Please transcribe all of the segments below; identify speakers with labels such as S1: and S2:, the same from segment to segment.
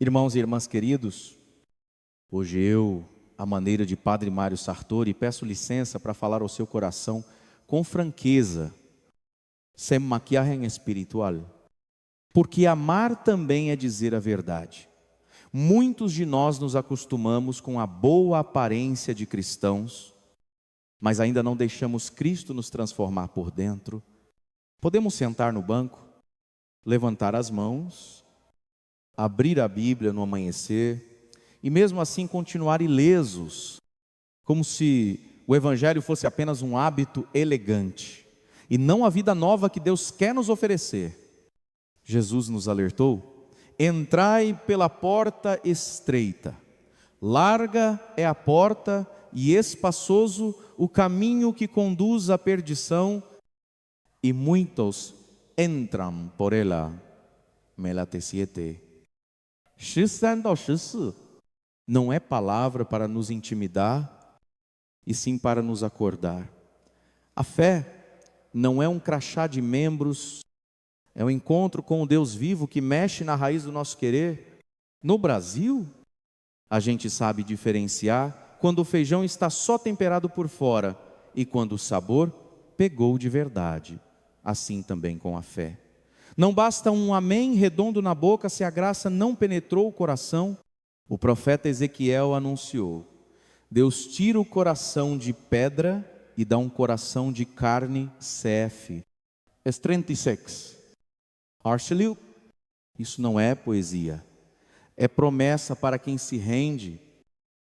S1: Irmãos e irmãs queridos, hoje eu, à maneira de Padre Mário Sartori, peço licença para falar ao seu coração com franqueza, sem maquiagem espiritual, porque amar também é dizer a verdade. Muitos de nós nos acostumamos com a boa aparência de cristãos, mas ainda não deixamos Cristo nos transformar por dentro. Podemos sentar no banco, levantar as mãos, abrir a Bíblia no amanhecer e mesmo assim continuar ilesos, como se o Evangelho fosse apenas um hábito elegante e não a vida nova que Deus quer nos oferecer. Jesus nos alertou: entrai pela porta estreita, larga é a porta e espaçoso o caminho que conduz à perdição, e muitos entram por ela. Melate 7. 13 到14 não é palavra para nos intimidar, e sim para nos acordar. A fé não é um crachá de membros, é um encontro com o Deus vivo que mexe na raiz do nosso querer. No Brasil, a gente sabe diferenciar quando o feijão está só temperado por fora e quando o sabor pegou de verdade. Assim também com a fé. Não basta um amém redondo na boca se a graça não penetrou o coração. O profeta Ezequiel anunciou: Deus tira o coração de pedra e dá um coração de carne, Sef. 36. Arcelio. Isso não é poesia. É promessa para quem se rende,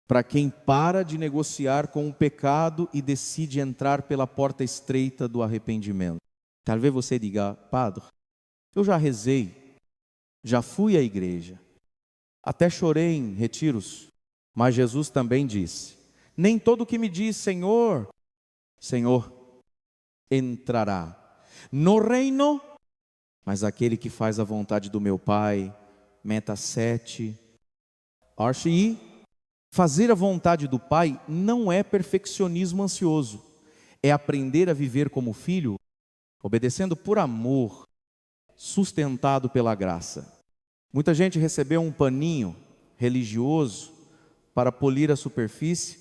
S1: para quem para de negociar com o pecado e decide entrar pela porta estreita do arrependimento. Talvez você diga: Padre, eu já rezei, já fui à igreja, até chorei em retiros, mas Jesus também disse: nem todo que me diz Senhor, Senhor, entrará no reino, mas aquele que faz a vontade do meu Pai. Meta 7. Archie. Fazer a vontade do Pai não é perfeccionismo ansioso, é aprender a viver como filho, obedecendo por amor, sustentado pela graça. Muita gente recebeu um paninho religioso para polir a superfície,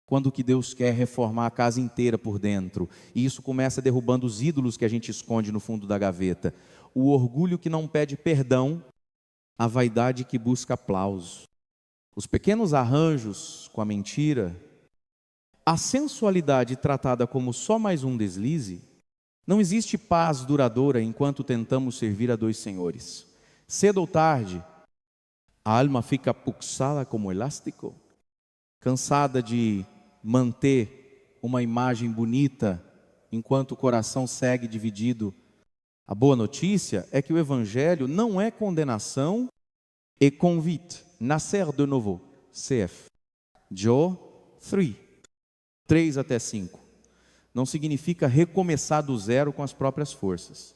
S1: quando o que Deus quer é reformar a casa inteira por dentro. E isso começa derrubando os ídolos que a gente esconde no fundo da gaveta. O orgulho que não pede perdão, a vaidade que busca aplauso, os pequenos arranjos com a mentira, a sensualidade tratada como só mais um deslize. Não existe paz duradoura enquanto tentamos servir a dois senhores. Cedo ou tarde, a alma fica puxada como elástico, cansada de manter uma imagem bonita, enquanto o coração segue dividido. A boa notícia é que o Evangelho não é condenação, é convite, nascer de novo. CF. Joe 3. 3 até 5. Não significa recomeçar do zero com as próprias forças.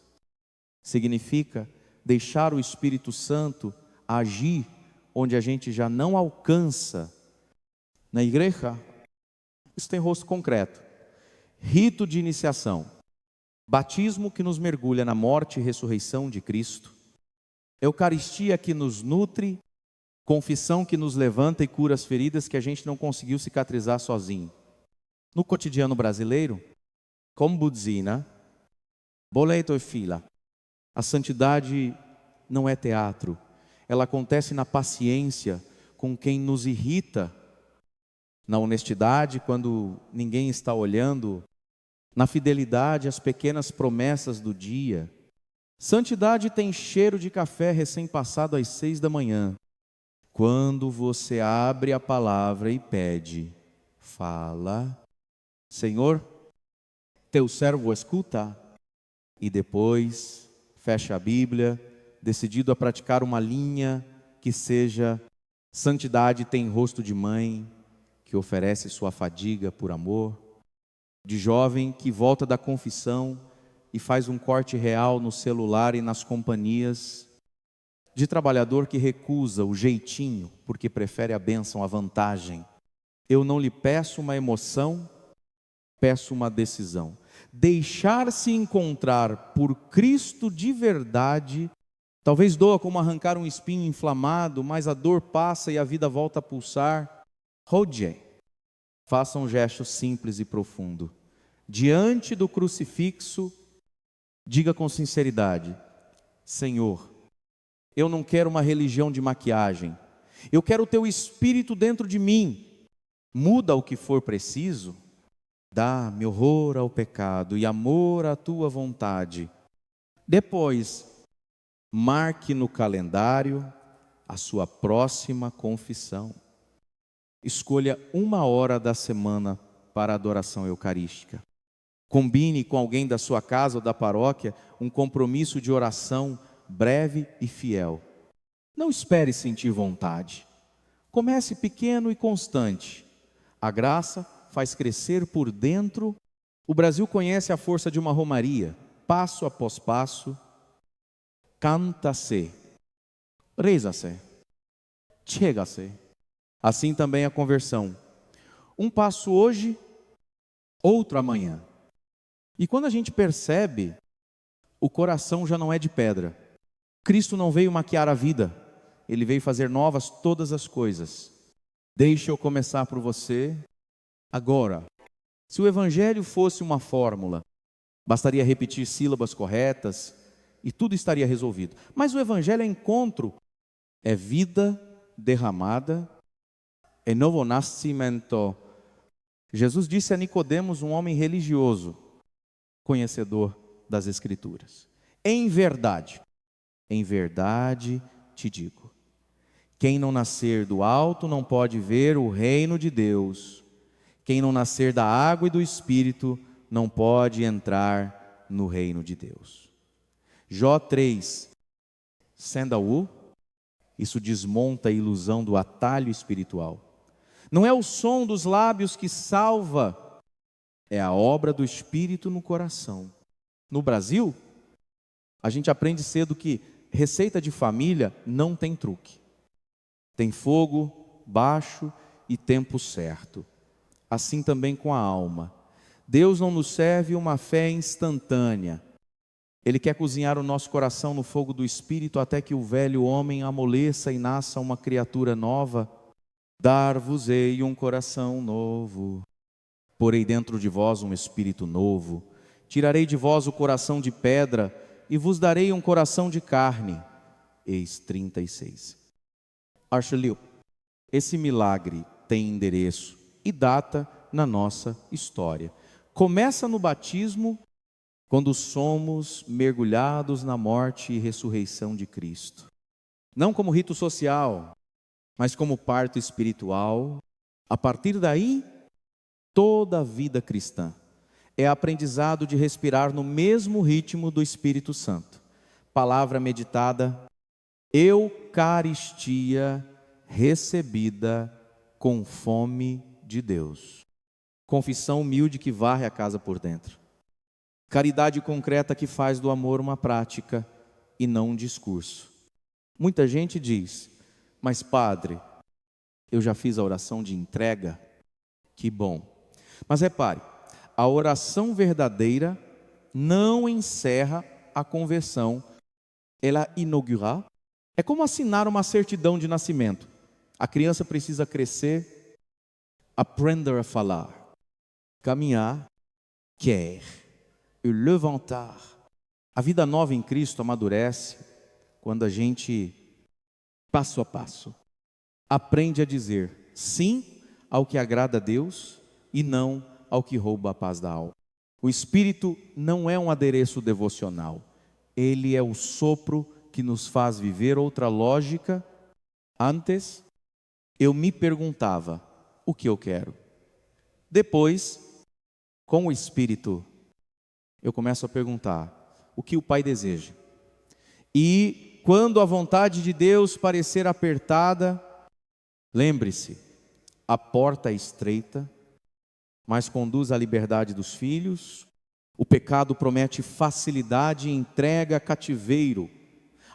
S1: Significa deixar o Espírito Santo agir onde a gente já não alcança. Na igreja, isso tem rosto concreto. Rito de iniciação. Batismo que nos mergulha na morte e ressurreição de Cristo. Eucaristia que nos nutre. Confissão que nos levanta e cura as feridas que a gente não conseguiu cicatrizar sozinho. No cotidiano brasileiro, como budzina, boleto e fila, a santidade não é teatro. Ela acontece na paciência com quem nos irrita, na honestidade quando ninguém está olhando, na fidelidade às pequenas promessas do dia. Santidade tem cheiro de café recém-passado às 6 da manhã. Quando você abre a palavra e pede, fala, Senhor, teu servo escuta, e depois fecha a Bíblia, decidido a praticar uma linha que seja: santidade tem rosto de mãe, que oferece sua fadiga por amor, de jovem que volta da confissão e faz um corte real no celular e nas companhias, de trabalhador que recusa o jeitinho porque prefere a bênção, a vantagem. Eu não lhe peço uma emoção, peço uma decisão. Deixar-se encontrar por Cristo de verdade Talvez doa como arrancar um espinho inflamado, mas a dor passa e a vida volta a pulsar. Hodie, faça um gesto simples e profundo. Diante do crucifixo, diga com sinceridade: Senhor, eu não quero uma religião de maquiagem. Eu quero o teu Espírito dentro de mim. Muda o que for preciso. Dá-me horror ao pecado e amor à tua vontade. Depois, marque no calendário a sua próxima confissão. Escolha 1 hora da semana para a adoração eucarística. Combine com alguém da sua casa ou da paróquia um compromisso de oração breve e fiel. Não espere sentir vontade. Comece pequeno e constante. A graça faz crescer por dentro. O Brasil conhece a força de uma romaria. Passo após passo, canta-se, reza-se, chega-se. Assim também a conversão. Um passo hoje, outro amanhã. E quando a gente percebe, o coração já não é de pedra. Cristo não veio maquiar a vida, Ele veio fazer novas todas as coisas. Deixe eu começar por você agora. Se o Evangelho fosse uma fórmula, bastaria repetir sílabas corretas e tudo estaria resolvido. Mas o Evangelho é encontro, é vida derramada, é novo nascimento. Jesus disse a Nicodemos, um homem religioso, conhecedor das Escrituras: em verdade te digo, quem não nascer do alto não pode ver o reino de Deus. Quem não nascer da água e do Espírito não pode entrar no reino de Deus. Jó 3, Sendaú, isso desmonta a ilusão do atalho espiritual. Não é o som dos lábios que salva, é a obra do Espírito no coração. No Brasil, a gente aprende cedo que receita de família não tem truque. Tem fogo, baixo e tempo certo. Assim também com a alma. Deus não nos serve uma fé instantânea. Ele quer cozinhar o nosso coração no fogo do Espírito até que o velho homem amoleça e nasça uma criatura nova. Dar-vos-ei um coração novo. Porei dentro de vós um espírito novo. Tirarei de vós o coração de pedra e vos darei um coração de carne. Eis 36. Archeliu, esse milagre tem endereço e data na nossa história. Começa no batismo, quando somos mergulhados na morte e ressurreição de Cristo. Não como rito social, mas como parto espiritual. A partir daí, toda a vida cristã é aprendizado de respirar no mesmo ritmo do Espírito Santo. Palavra meditada, Eucaristia recebida com fome de Deus. Confissão humilde que varre a casa por dentro. Caridade concreta que faz do amor uma prática e não um discurso. Muita gente diz: mas padre, eu já fiz a oração de entrega. Que bom. Mas repare, a oração verdadeira não encerra a conversão. Ela inaugura. É como assinar uma certidão de nascimento. A criança precisa crescer, aprender a falar, caminhar, quer, e levantar. A vida nova em Cristo amadurece quando a gente, passo a passo, aprende a dizer sim ao que agrada a Deus e não ao que rouba a paz da alma. O Espírito não é um adereço devocional. Ele é o sopro que nos faz viver outra lógica. Antes, eu me perguntava o que eu quero. Depois, com o Espírito, eu começo a perguntar o que o Pai deseja. E quando a vontade de Deus parecer apertada, lembre-se, a porta é estreita, mas conduz à liberdade dos filhos. O pecado promete facilidade e entrega cativeiro.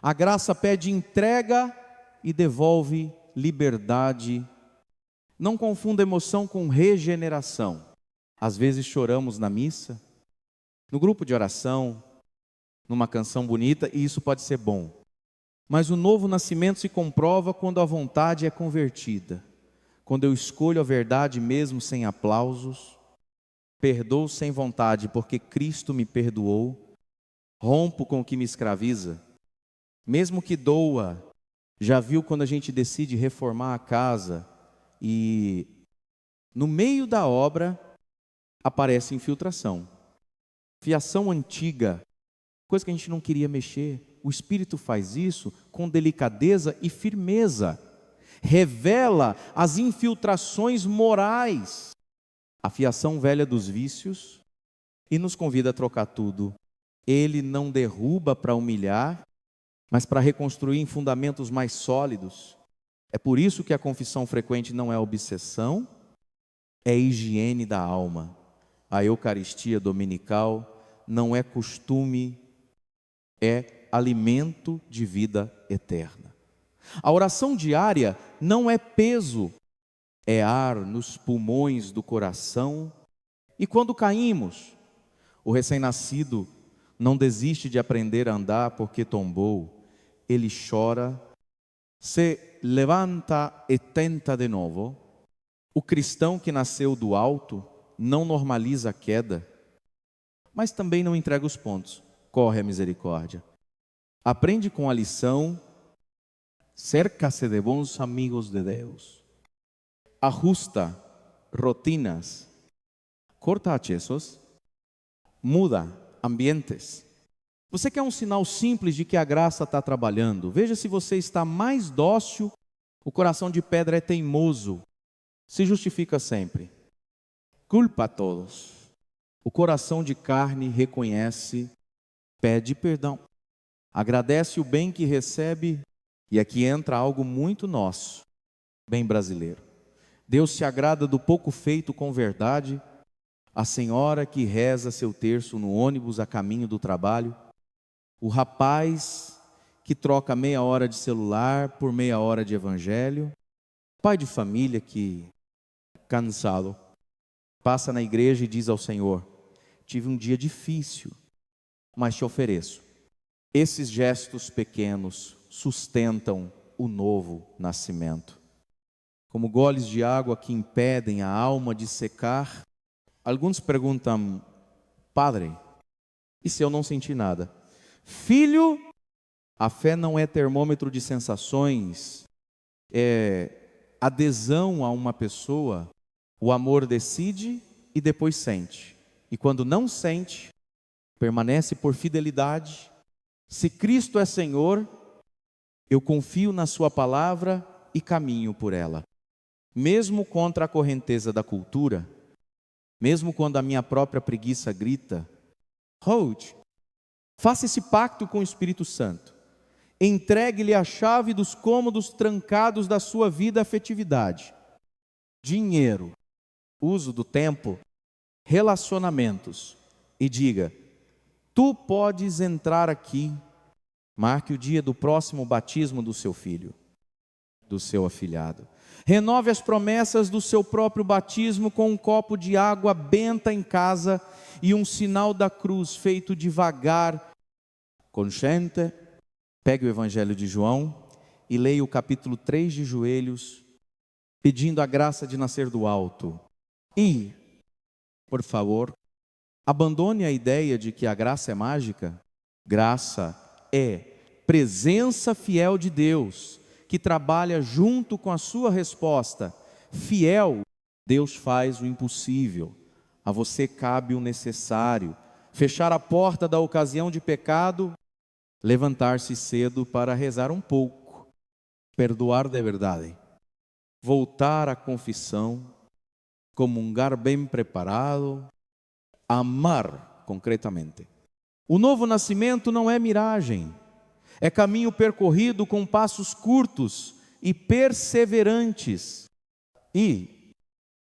S1: A graça pede entrega e devolve liberdade. Não confunda emoção com regeneração. Às vezes choramos na missa, no grupo de oração, numa canção bonita, e isso pode ser bom. Mas o novo nascimento se comprova quando a vontade é convertida, quando eu escolho a verdade mesmo sem aplausos, perdoo sem vontade porque Cristo me perdoou, rompo com o que me escraviza, mesmo que doa. Já viu quando a gente decide reformar a casa e no meio da obra aparece infiltração, fiação antiga, coisa que a gente não queria mexer. O Espírito faz isso com delicadeza e firmeza, revela as infiltrações morais, a fiação velha dos vícios, e nos convida a trocar tudo. Ele não derruba para humilhar, mas para reconstruir em fundamentos mais sólidos. É por isso que a confissão frequente não é obsessão, é higiene da alma. A Eucaristia dominical não é costume, é alimento de vida eterna. A oração diária não é peso, é ar nos pulmões do coração. E quando caímos, o recém-nascido não desiste de aprender a andar porque tombou. Ele chora, se levanta e tenta de novo. O cristão que nasceu do alto não normaliza a queda, mas também não entrega os pontos, corre a misericórdia. Aprende com a lição, cerca-se de bons amigos de Deus. Ajusta rotinas, corta acessos, muda ambientes. Você quer um sinal simples de que a graça está trabalhando? Veja se você está mais dócil. O coração de pedra é teimoso, se justifica sempre, culpa a todos. O coração de carne reconhece, pede perdão, agradece o bem que recebe. E aqui entra algo muito nosso, bem brasileiro. Deus se agrada do pouco feito com verdade. A senhora que reza seu terço no ônibus a caminho do trabalho, o rapaz que troca meia hora de celular por meia hora de evangelho, pai de família que, cansado, passa na igreja e diz ao Senhor: tive um dia difícil, mas te ofereço. Esses gestos pequenos sustentam o novo nascimento. Como goles de água que impedem a alma de secar. Alguns perguntam: padre, e se eu não sentir nada? Filho, a fé não é termômetro de sensações, é adesão a uma pessoa. O amor decide e depois sente. E quando não sente, permanece por fidelidade. Se Cristo é Senhor, eu confio na sua palavra e caminho por ela. Mesmo contra a correnteza da cultura, mesmo quando a minha própria preguiça grita, hold, faça esse pacto com o Espírito Santo. Entregue-lhe a chave dos cômodos trancados da sua vida, afetividade, dinheiro, uso do tempo, relacionamentos, e diga: tu podes entrar aqui. Marque o dia do próximo batismo do seu filho, do seu afilhado. Renove as promessas do seu próprio batismo com um copo de água benta em casa e um sinal da cruz feito devagar, consciente. Pegue o Evangelho de João e leia o capítulo 3 de joelhos, pedindo a graça de nascer do alto. E, por favor, abandone a ideia de que a graça é mágica. Graça é presença fiel de Deus, que trabalha junto com a sua resposta. Fiel, Deus faz o impossível. A você cabe o necessário. Fechar a porta da ocasião de pecado, levantar-se cedo para rezar um pouco, perdoar de verdade, voltar à confissão, comungar bem preparado, amar concretamente. O novo nascimento não é miragem, é caminho percorrido com passos curtos e perseverantes. E,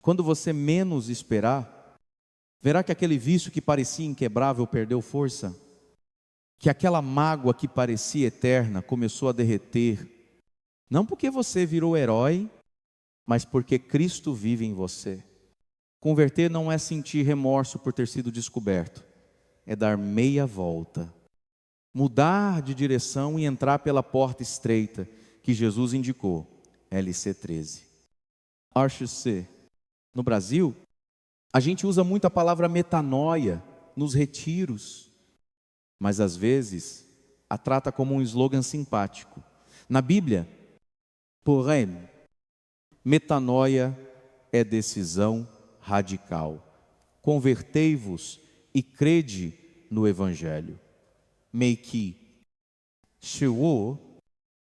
S1: quando você menos esperar, verá que aquele vício que parecia inquebrável perdeu força, que aquela mágoa que parecia eterna começou a derreter, não porque você virou herói, mas porque Cristo vive em você. Converter não é sentir remorso por ter sido descoberto, é dar meia volta mudar de direção e entrar pela porta estreita que Jesus indicou, LC13. RCC. No Brasil, a gente usa muito a palavra metanoia nos retiros, mas às vezes a trata como um slogan simpático. Na Bíblia, porém, metanoia é decisão radical. Convertei-vos e crede no Evangelho. Meiki. Shiwo.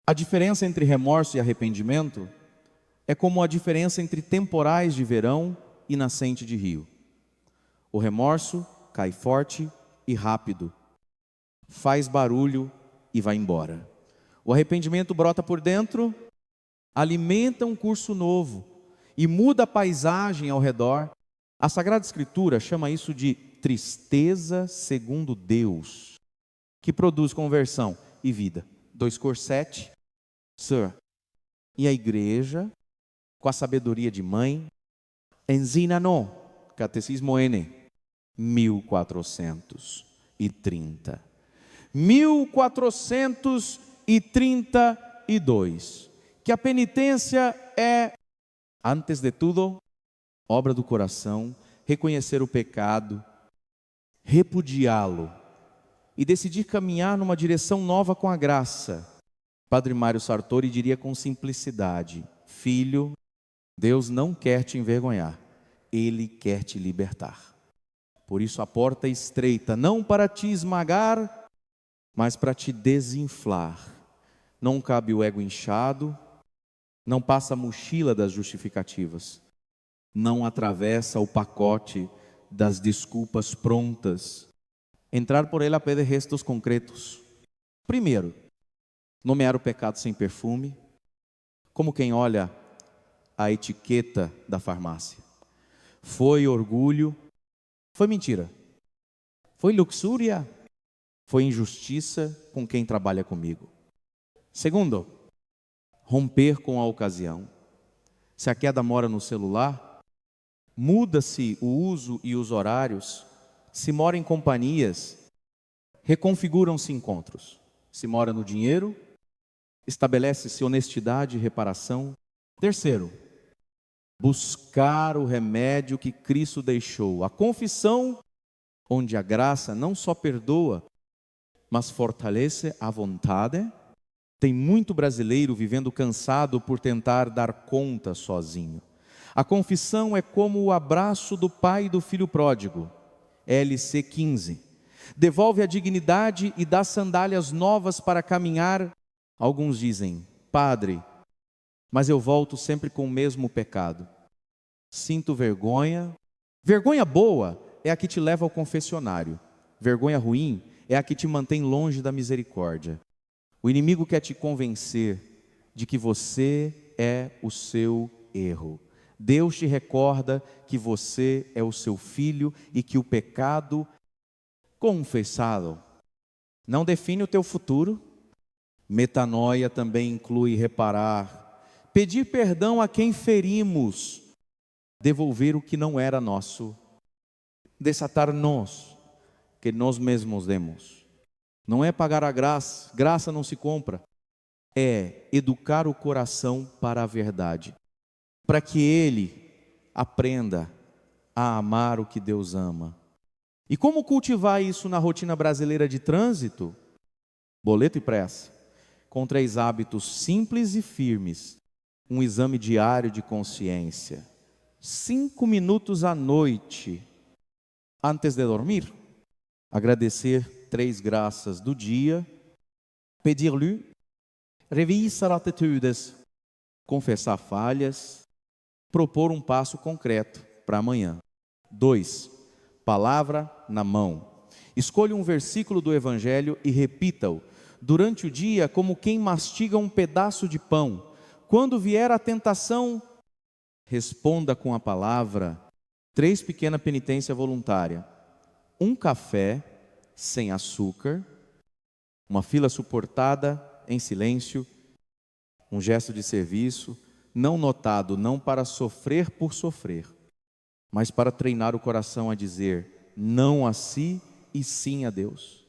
S1: A diferença entre remorso e arrependimento é como a diferença entre temporais de verão e nascente de rio. O remorso cai forte e rápido, faz barulho e vai embora. O arrependimento brota por dentro, alimenta um curso novo e muda a paisagem ao redor. A Sagrada Escritura chama isso de tristeza segundo Deus, que produz conversão e vida. 2 Cor 7, Sir. E a igreja, com a sabedoria de mãe, ensina-nos, Catecismo N, 1430. 1432. Que a penitência é, antes de tudo, obra do coração, reconhecer o pecado, repudiá-lo e decidir caminhar numa direção nova com a graça. Padre Mário Sartori diria com simplicidade: filho, Deus não quer te envergonhar, Ele quer te libertar. Por isso a porta é estreita, não para te esmagar, mas para te desinflar. Não cabe o ego inchado, não passa a mochila das justificativas, não atravessa o pacote das desculpas prontas. Entrar por ela pede gestos concretos. Primeiro, nomear o pecado sem perfume, como quem olha a etiqueta da farmácia. Foi orgulho, foi mentira, foi luxúria, foi injustiça com quem trabalha comigo. Segundo, romper com a ocasião. Se a queda mora no celular, muda-se o uso e os horários. Se mora em companhias, reconfiguram-se encontros. Se mora no dinheiro, estabelece-se honestidade e reparação. Terceiro, buscar o remédio que Cristo deixou. A confissão, onde a graça não só perdoa, mas fortalece a vontade. Tem muito brasileiro vivendo cansado por tentar dar conta sozinho. A confissão é como o abraço do pai do filho pródigo. LC 15. Devolve a dignidade e dá sandálias novas para caminhar. Alguns dizem: padre, mas eu volto sempre com o mesmo pecado. Sinto vergonha. Vergonha boa é a que te leva ao confessionário. Vergonha ruim é a que te mantém longe da misericórdia. O inimigo quer te convencer de que você é o seu erro. Deus te recorda que você é o seu filho e que o pecado confessado não define o teu futuro. Metanoia também inclui reparar, pedir perdão a quem ferimos, devolver o que não era nosso, desatar-nos, que nós mesmos demos. Não é pagar a graça, graça não se compra. É educar o coração para a verdade, para que ele aprenda a amar o que Deus ama. E como cultivar isso na rotina brasileira de trânsito? Boleto e pressa, com 3 hábitos simples e firmes. Um exame diário de consciência. 5 minutos à noite, antes de dormir. Agradecer 3 graças do dia. Pedir-lhe. Revisar atitudes. Confessar falhas. Propor um passo concreto para amanhã. 2. Palavra na mão. Escolha um versículo do Evangelho e repita-o durante o dia como quem mastiga um pedaço de pão. Quando vier a tentação, responda com a palavra. 3 pequena penitência voluntária. Um café sem açúcar, uma fila suportada em silêncio, um gesto de serviço, não notado, não para sofrer por sofrer, mas para treinar o coração a dizer não a si e sim a Deus.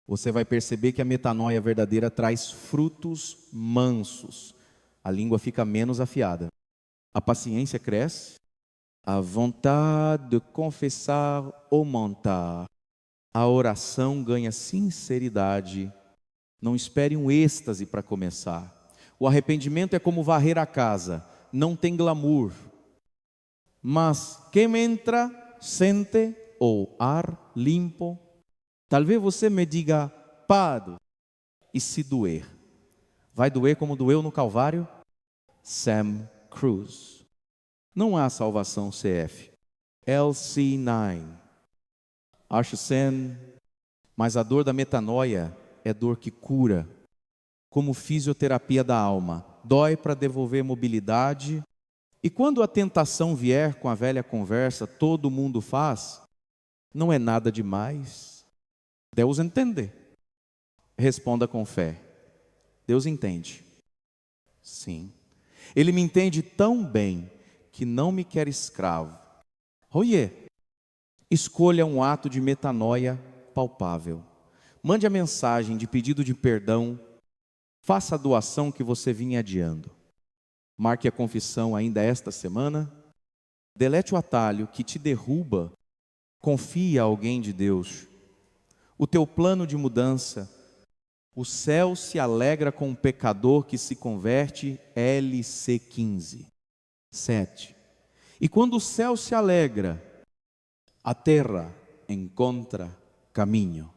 S1: você vai perceber que a metanoia verdadeira traz frutos mansos. A língua fica menos afiada. A paciência cresce. A vontade de confessar aumenta. A oração ganha sinceridade. Não espere um êxtase para começar. O arrependimento é como varrer a casa. Não tem glamour. Mas quem entra, sente o ar limpo. Talvez você me diga, padre, e se doer? Vai doer como doeu no Calvário? Sam Cruz. Não há salvação CF. LC9. Acho Sam, mas a dor da metanoia é dor que cura, como fisioterapia da alma. Dói para devolver mobilidade. E quando a tentação vier com a velha conversa, todo mundo faz, não é nada demais. Deus entende. Responda com fé. Deus entende. Sim. Ele me entende tão bem que não me quer escravo. Oiê, escolha um ato de metanoia palpável. Mande a mensagem de pedido de perdão. Faça a doação que você vinha adiando. Marque a confissão ainda esta semana. Delete o atalho que te derruba. Confie a alguém de Deus. O teu plano de mudança. O céu se alegra com um pecador que se converte. LC15. 7. E quando o céu se alegra, a terra encontra caminho.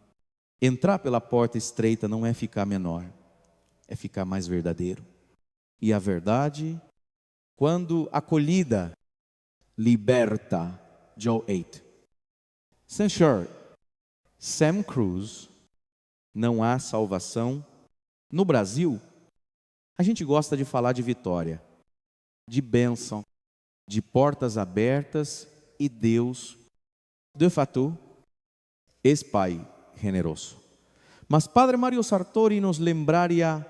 S1: Entrar pela porta estreita não é ficar menor, é ficar mais verdadeiro. E a verdade, quando acolhida, liberta. Joe 8. Censure. Sam Cruz. Não há salvação. No Brasil, a gente gosta de falar de vitória, de bênção, de portas abertas e Deus, de fato, é Pai generoso. Mas Padre Mário Sartori nos lembraria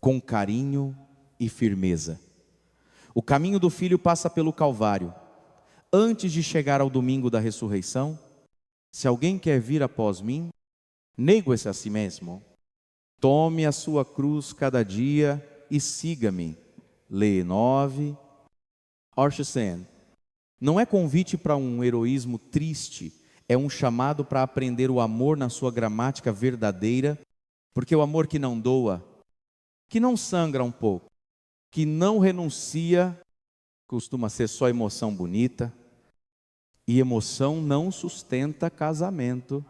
S1: com carinho e firmeza. O caminho do Filho passa pelo Calvário. Antes de chegar ao domingo da ressurreição, se alguém quer vir após mim, negue-se a si mesmo. Tome a sua cruz cada dia e siga-me. Lê 9. Orchesen. Não é convite para um heroísmo triste, é um chamado para aprender o amor na sua gramática verdadeira, porque o amor que não doa, que não sangra um pouco, que não renuncia, costuma ser só emoção bonita, e emoção não sustenta casamento.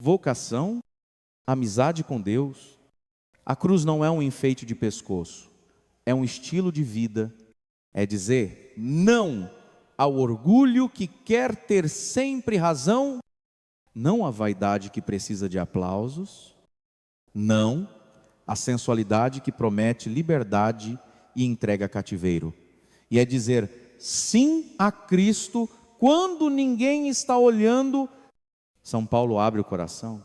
S1: Vocação, amizade com Deus. A cruz não é um enfeite de pescoço, é um estilo de vida, é dizer não ao orgulho que quer ter sempre razão, não à vaidade que precisa de aplausos, não à sensualidade que promete liberdade e entrega cativeiro. E é dizer sim a Cristo quando ninguém está olhando. São Paulo abre o coração.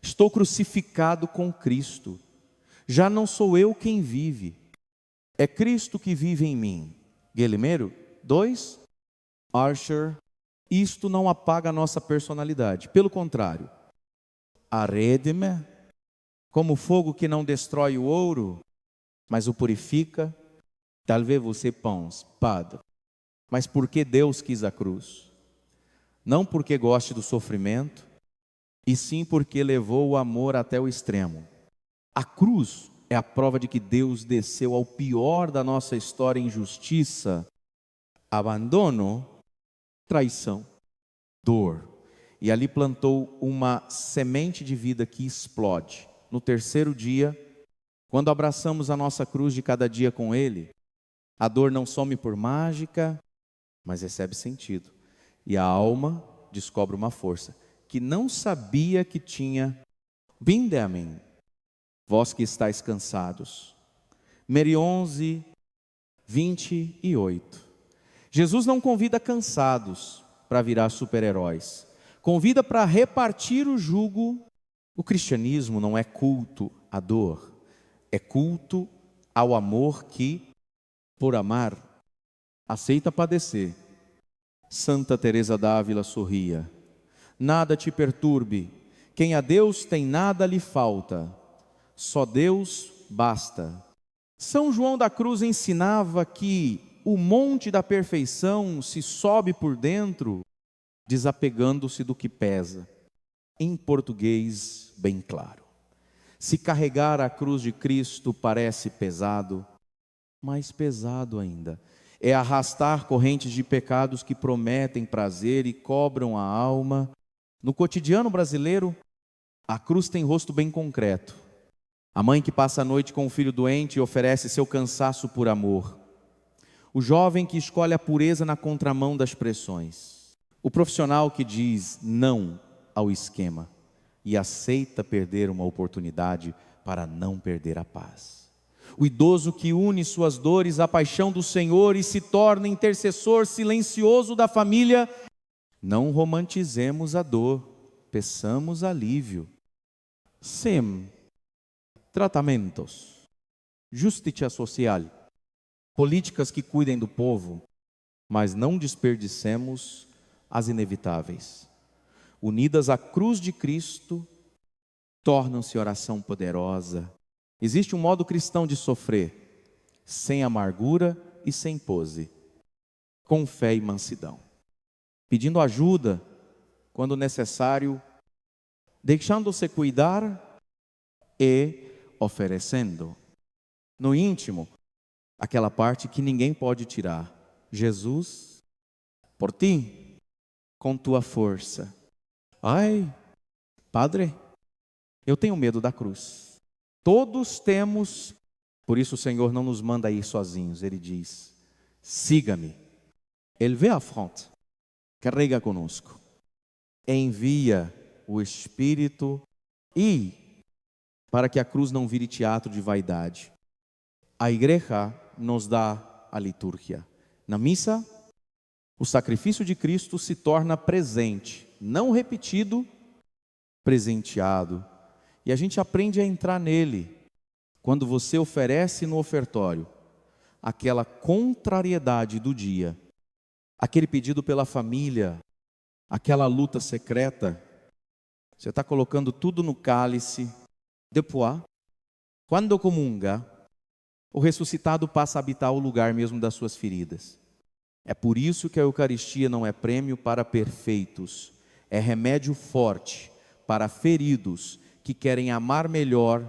S1: Estou crucificado com Cristo. Já não sou eu quem vive, é Cristo que vive em mim. Guilherme 2. Archer. Isto não apaga a nossa personalidade. Pelo contrário, arrede-me, como fogo que não destrói o ouro, mas o purifica. Talvez você pense, padre, mas por que Deus quis a cruz? Não porque goste do sofrimento, e sim porque levou o amor até o extremo. A cruz é a prova de que Deus desceu ao pior da nossa história: injustiça, abandono, traição, dor. E ali plantou uma semente de vida que explode. No terceiro dia, quando abraçamos a nossa cruz de cada dia com Ele, a dor não some por mágica, mas recebe sentido. E a alma descobre uma força que não sabia que tinha. Vinde a mim, vós que estáis cansados. Mary 11, 28. Jesus não convida cansados para virar super-heróis. Convida para repartir o jugo. O cristianismo não é culto à dor, é culto ao amor que, por amar, aceita padecer. Santa Teresa d'Ávila sorria. Nada te perturbe, Quem a Deus tem nada lhe falta, só Deus basta. São João da Cruz ensinava que o monte da perfeição se sobe por dentro, desapegando-se do que pesa. Em português bem claro. Se carregar a cruz de Cristo parece pesado, mais pesado ainda é arrastar correntes de pecados que prometem prazer e cobram a alma. No cotidiano brasileiro, a cruz tem rosto bem concreto. A mãe que passa a noite com o filho doente e oferece seu cansaço por amor. O jovem que escolhe a pureza na contramão das pressões. O profissional que diz não ao esquema e aceita perder uma oportunidade para não perder a paz. O idoso que une suas dores à paixão do Senhor e se torna intercessor silencioso da família. Não romantizemos a dor, peçamos alívio. Sim, tratamentos, justiça social, políticas que cuidem do povo, mas não desperdicemos as inevitáveis. Unidas à cruz de Cristo, tornam-se oração poderosa. Existe um modo cristão de sofrer, sem amargura e sem pose, com fé e mansidão, pedindo ajuda quando necessário, deixando-se cuidar e oferecendo. No íntimo, aquela parte que ninguém pode tirar. Jesus, por ti, com tua força. Ai, Padre, eu tenho medo da cruz. Todos temos, por isso o Senhor não nos manda ir sozinhos. Ele diz, siga-me. Ele vê a fronte, carrega conosco. Envia o Espírito e para que a cruz não vire teatro de vaidade. A igreja nos dá a liturgia. Na missa, o sacrifício de Cristo se torna presente, não repetido, presenteado. E a gente aprende a entrar nele, quando você oferece no ofertório aquela contrariedade do dia, aquele pedido pela família, aquela luta secreta. Você está colocando tudo no cálice. Depois, quando comunga, o ressuscitado passa a habitar o lugar mesmo das suas feridas. É por isso que a Eucaristia não é prêmio para perfeitos, é remédio forte para feridos que querem amar melhor.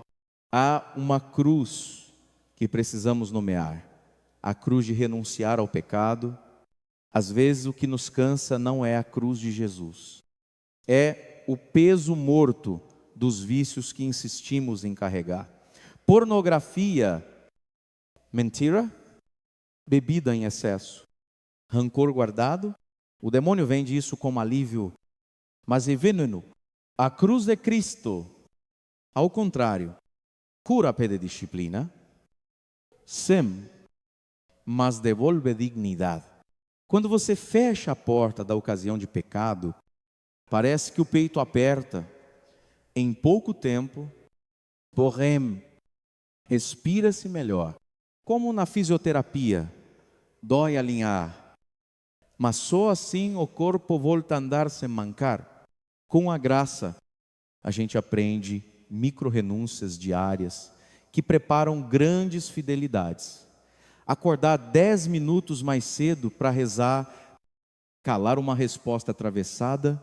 S1: Há uma cruz que precisamos nomear, a cruz de renunciar ao pecado. Às vezes o que nos cansa não é a cruz de Jesus, é o peso morto dos vícios que insistimos em carregar. Pornografia, mentira, bebida em excesso, rancor guardado. O demônio vende isso como alívio, mas é veneno. A cruz de Cristo, ao contrário, cura pede disciplina, sim, mas devolve dignidade. Quando você fecha a porta da ocasião de pecado, parece que o peito aperta. Em pouco tempo, porém, respira-se melhor. Como na fisioterapia, dói alinhar, mas só assim o corpo volta a andar sem mancar. Com a graça, a gente aprende micro-renúncias diárias que preparam grandes fidelidades. Acordar 10 minutos mais cedo para rezar, calar uma resposta atravessada,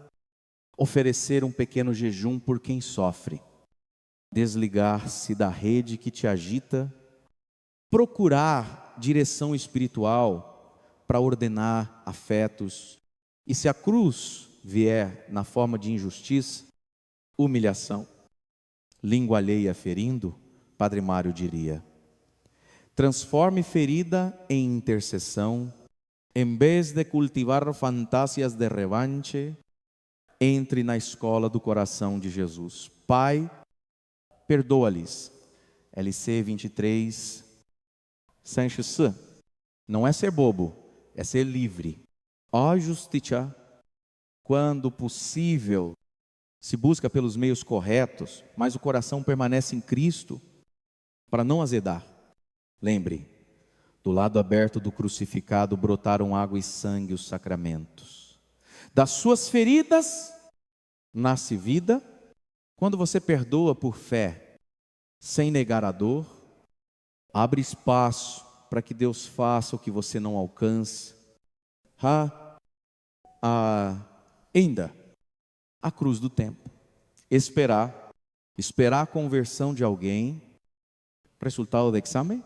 S1: oferecer um pequeno jejum por quem sofre, desligar-se da rede que te agita, procurar direção espiritual para ordenar afetos. E se a cruz vier na forma de injustiça, humilhação, língua alheia ferindo, Padre Mário diria, transforme ferida em intercessão, em vez de cultivar fantasias de revanche, entre na escola do coração de Jesus. Pai, perdoa-lhes. LC 23, Sanches. Não é ser bobo, é ser livre. Ó justiça, quando possível, se busca pelos meios corretos, mas o coração permanece em Cristo, para não azedar. Lembre, do lado aberto do crucificado brotaram água e sangue os sacramentos. Das suas feridas nasce vida, Quando você perdoa por fé, sem negar a dor, abre espaço para que Deus faça o que você não alcança. Ainda a cruz do tempo. Esperar a conversão de alguém, resultado do exame,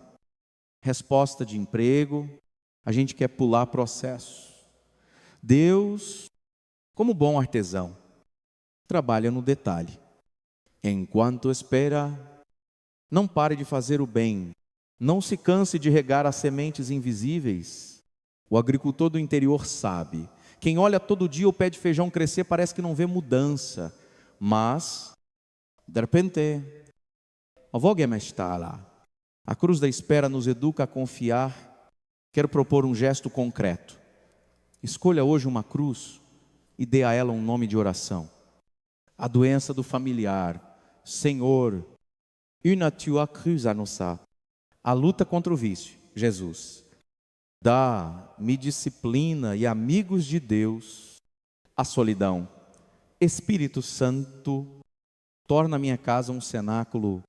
S1: resposta de emprego, a gente quer pular processo. Deus, como bom artesão, trabalha no detalhe. Enquanto espera, não pare de fazer o bem, não se canse de regar as sementes invisíveis. O agricultor do interior sabe. Quem olha todo dia o pé de feijão crescer parece que não vê mudança, mas, de repente, alguém está lá. A cruz da espera nos educa a confiar. Quero propor um gesto concreto. Escolha hoje uma cruz e dê a ela um nome de oração. A doença do familiar. Senhor, une tua cruz a nossa. A luta contra o vício. Jesus, dá-me disciplina e amigos de Deus. A solidão. Espírito Santo, torna minha casa um cenáculo.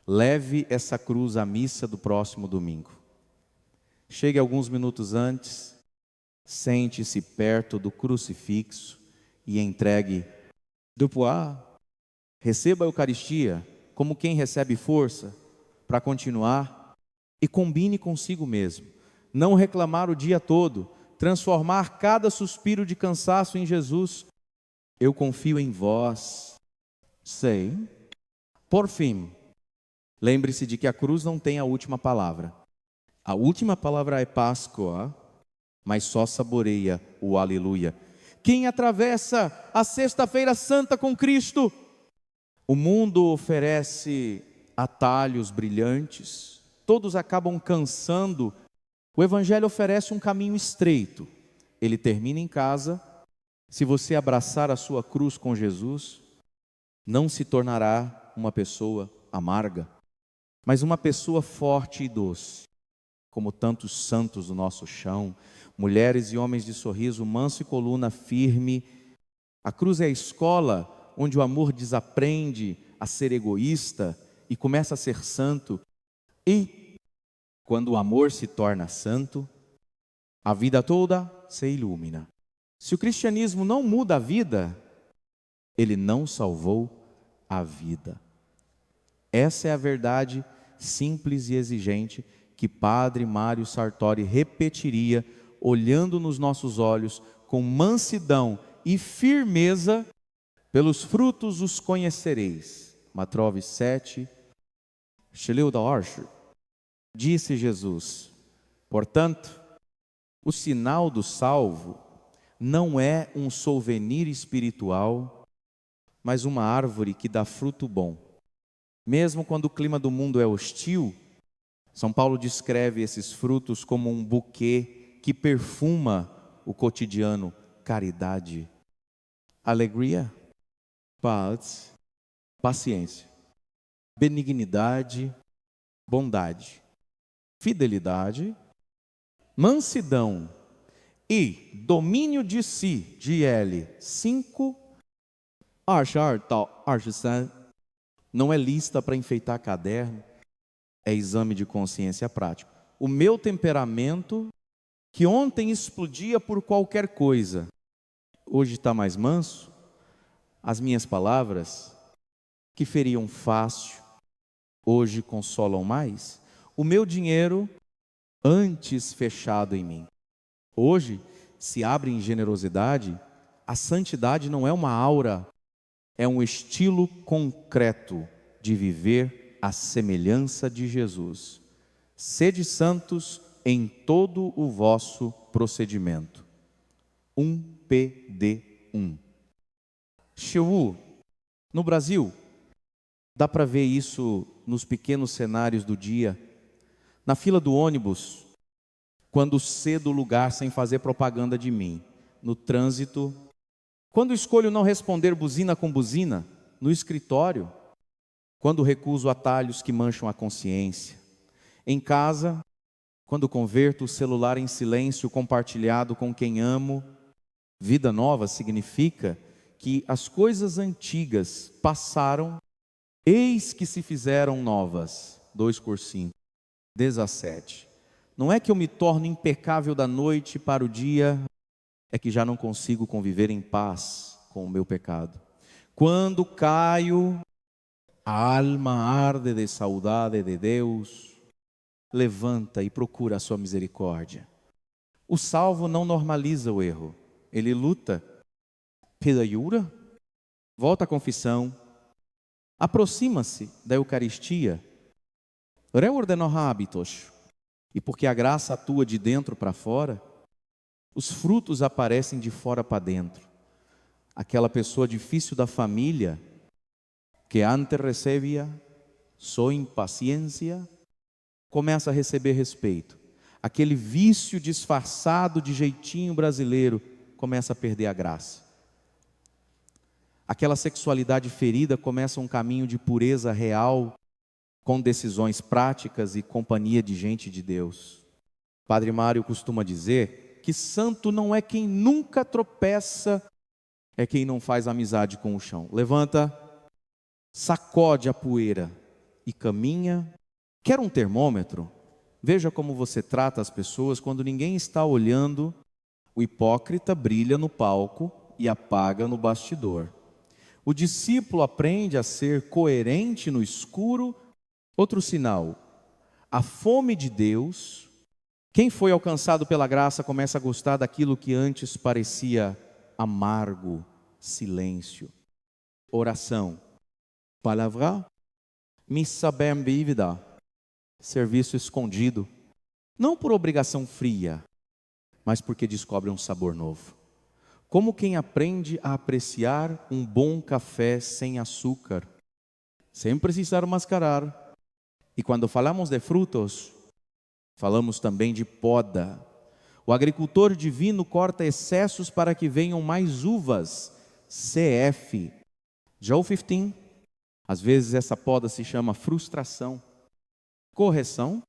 S1: Leve essa cruz à missa do próximo domingo. Chegue alguns minutos antes, sente-se perto do crucifixo e entregue do poá. Receba a Eucaristia como quem recebe força para continuar e combine consigo mesmo. Não reclamar o dia todo, transformar cada suspiro de cansaço em Jesus. Eu confio em vós. Sei. Por fim, lembre-se de que a cruz não tem a última palavra. A última palavra é Páscoa, mas só saboreia o aleluia. Quem atravessa a Sexta-feira Santa com Cristo? O mundo oferece atalhos brilhantes, todos acabam cansando. O Evangelho oferece um caminho estreito. Ele termina em casa. Se você abraçar a sua cruz com Jesus, não se tornará uma pessoa amarga, mas uma pessoa forte e doce, como tantos santos do nosso chão, mulheres e homens de sorriso manso e coluna firme. A cruz é a escola onde o amor desaprende a ser egoísta e começa a ser santo. E quando o amor se torna santo, a vida toda se ilumina. Se o cristianismo não muda a vida, ele não salvou a vida. Essa é a verdade simples e exigente que Padre Mário Sartori repetiria, olhando nos nossos olhos com mansidão e firmeza. Pelos frutos os conhecereis. Matrove 7, Cheleu da Orche. Disse Jesus: portanto, o sinal do salvo não é um souvenir espiritual, mas uma árvore que dá fruto bom. Mesmo quando o clima do mundo é hostil, São Paulo descreve esses frutos como um buquê que perfuma o cotidiano: caridade, alegria, paz, paciência, benignidade, bondade, fidelidade, mansidão e domínio de si. GL 5, 22, não é lista para enfeitar caderno, é exame de consciência prático. O meu temperamento, que ontem explodia por qualquer coisa, hoje está mais manso. As minhas palavras, que feriam fácil, hoje consolam mais. O meu dinheiro, antes fechado em mim, hoje se abre em generosidade. A santidade não é uma aura, é um estilo concreto de viver à semelhança de Jesus. Sede santos em todo o vosso procedimento. 1PD1. Xiu, no Brasil, dá para ver isso nos pequenos cenários do dia. Na fila do ônibus, quando cedo o lugar sem fazer propaganda de mim. No trânsito, quando escolho não responder buzina com buzina. No escritório, quando recuso atalhos que mancham a consciência. Em casa, quando converto o celular em silêncio compartilhado com quem amo. Vida nova significa que as coisas antigas passaram, eis que se fizeram novas. 2:17. Não é que eu me torno impecável da noite para o dia, é que já não consigo conviver em paz com o meu pecado. Quando caio, a alma arde de saudade de Deus, levanta e procura a sua misericórdia. O salvo não normaliza o erro, ele luta, pede ajuda, volta à confissão, aproxima-se da Eucaristia, reordena hábitos, e porque a graça atua de dentro para fora, os frutos aparecem de fora para dentro. Aquela pessoa difícil da família, que antes recebia só impaciência, começa a receber respeito. Aquele vício disfarçado de jeitinho brasileiro começa a perder a graça. Aquela sexualidade ferida começa um caminho de pureza real, com decisões práticas e companhia de gente de Deus. Padre Mário costuma dizer que santo não é quem nunca tropeça, é quem não faz amizade com o chão. Levanta, sacode a poeira e caminha. Quer um termômetro? Veja como você trata as pessoas quando ninguém está olhando. O hipócrita brilha no palco e apaga no bastidor. O discípulo aprende a ser coerente no escuro. Outro sinal, a fome de Deus. Quem foi alcançado pela graça começa a gostar daquilo que antes parecia amargo, silêncio. Oração, palavra, missa bem vivida, serviço escondido, não por obrigação fria, mas porque descobre um sabor novo. Como quem aprende a apreciar um bom café sem açúcar, sem precisar mascarar. E quando falamos de frutos, falamos também de poda. O agricultor divino corta excessos para que venham mais uvas. CF. Joe 15. Às vezes essa poda se chama frustração. Correção.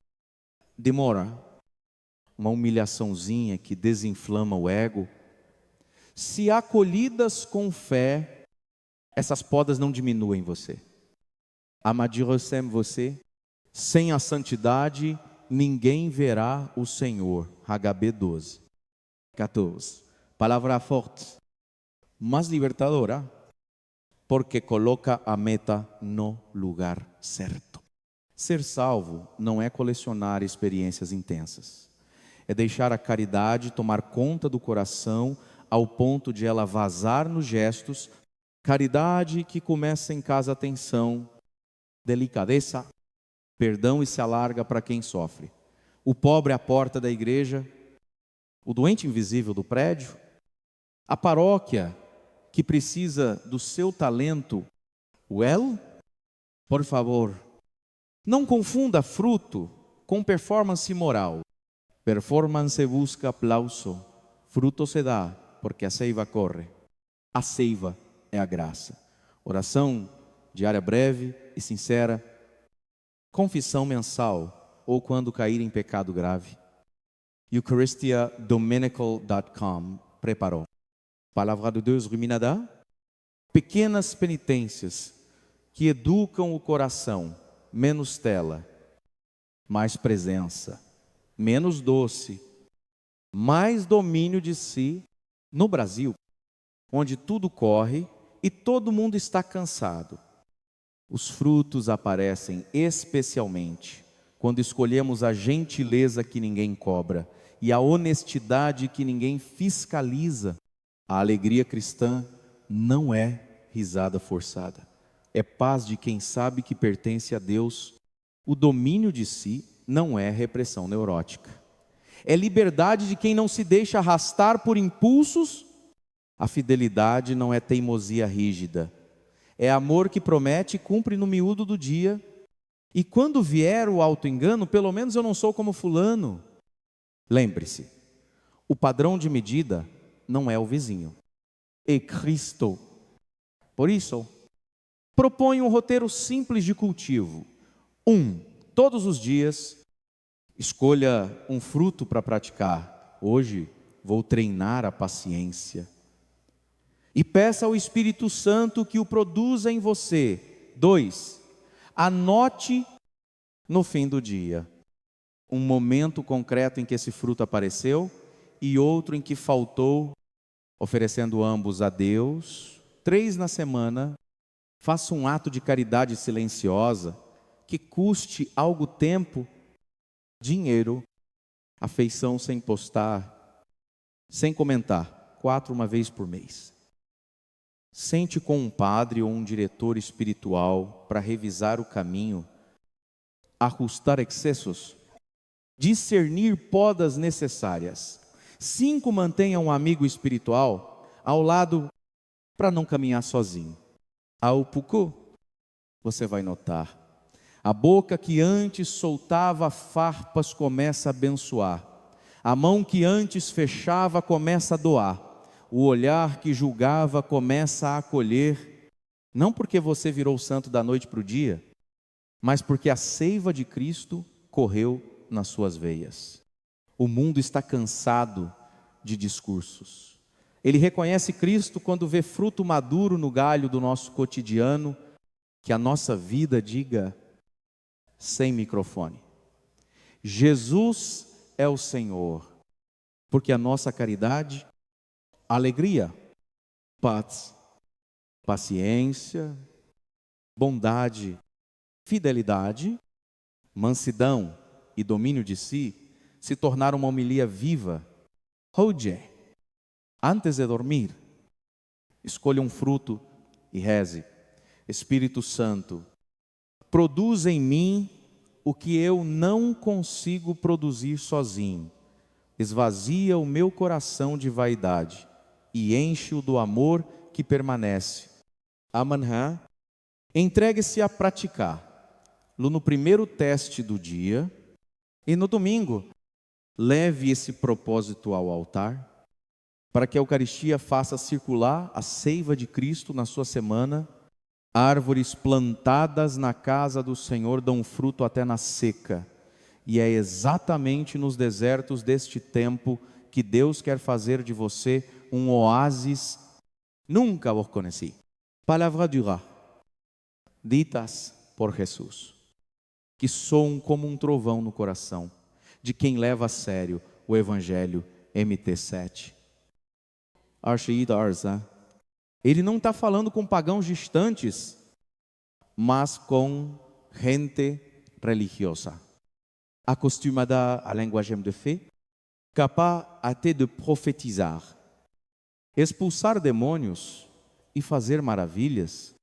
S1: Demora. Uma humilhaçãozinha que desinflama o ego. Se acolhidas com fé, essas podas não diminuem você. Amadurecem você. Sem a santidade, ninguém verá o Senhor. HB 12. 14. Palavra forte, mas libertadora, porque coloca a meta no lugar certo. Ser salvo não é colecionar experiências intensas. É deixar a caridade tomar conta do coração ao ponto de ela vazar nos gestos. Caridade que começa em casa, atenção, delicadeza, perdão e se alarga para quem sofre. O pobre à porta da igreja, o doente invisível do prédio, a paróquia que precisa do seu talento. Por favor, não confunda fruto com performance moral. Performance busca aplauso, fruto se dá porque a seiva corre. A seiva é a graça. Oração diária breve e sincera. Confissão mensal, ou quando cair em pecado grave. eucharistiadominical.com preparou. Palavra de Deus ruminada. Pequenas penitências que educam o coração. Menos tela, mais presença, menos doce, mais domínio de si. No Brasil, onde tudo corre e todo mundo está cansado, os frutos aparecem especialmente quando escolhemos a gentileza que ninguém cobra e a honestidade que ninguém fiscaliza. A alegria cristã não é risada forçada. É paz de quem sabe que pertence a Deus. O domínio de si não é repressão neurótica. É liberdade de quem não se deixa arrastar por impulsos. A fidelidade não é teimosia rígida. É amor que promete e cumpre no miúdo do dia. E quando vier o auto-engano, pelo menos eu não sou como fulano. Lembre-se, o padrão de medida não é o vizinho, é Cristo. Por isso, proponho um roteiro simples de cultivo. Todos os dias, escolha um fruto para praticar. Hoje, vou treinar a paciência. E peça ao Espírito Santo que o produza em você. 2. Anote no fim do dia um momento concreto em que esse fruto apareceu e outro em que faltou, oferecendo ambos a Deus. 3 na semana. Faça um ato de caridade silenciosa que custe algo tempo, dinheiro, afeição sem postar, sem comentar. 4 uma vez por mês. Sente com um padre ou um diretor espiritual para revisar o caminho, ajustar excessos, discernir podas necessárias. 5, mantenha um amigo espiritual ao lado para não caminhar sozinho. Ao pouco, você vai notar, a boca que antes soltava farpas começa a abençoar, a mão que antes fechava começa a doar, o olhar que julgava começa a acolher, não porque você virou santo da noite para o dia, mas porque a seiva de Cristo correu nas suas veias. O mundo está cansado de discursos. Ele reconhece Cristo quando vê fruto maduro no galho do nosso cotidiano, que a nossa vida diga sem microfone: Jesus é o Senhor, porque a nossa caridade, alegria, paz, paciência, bondade, fidelidade, mansidão e domínio de si se tornaram uma homilia viva. Hoje, antes de dormir, escolha um fruto e reze: Espírito Santo, produz em mim o que eu não consigo produzir sozinho. Esvazia o meu coração de vaidade e enche-o do amor que permanece. Amanhã, entregue-se a praticar no primeiro teste do dia e no domingo, leve esse propósito ao altar para que a Eucaristia faça circular a seiva de Cristo na sua semana. Árvores plantadas na casa do Senhor dão fruto até na seca. E é exatamente nos desertos deste tempo que Deus quer fazer de você um oásis. Nunca vos conheci. Palavra dura, ditas por Jesus, que soam como um trovão no coração de quem leva a sério o Evangelho MT7. Ele não está falando com pagãos distantes, mas com gente religiosa, acostumada à linguagem de fé, capaz até de profetizar, expulsar demônios e fazer maravilhas.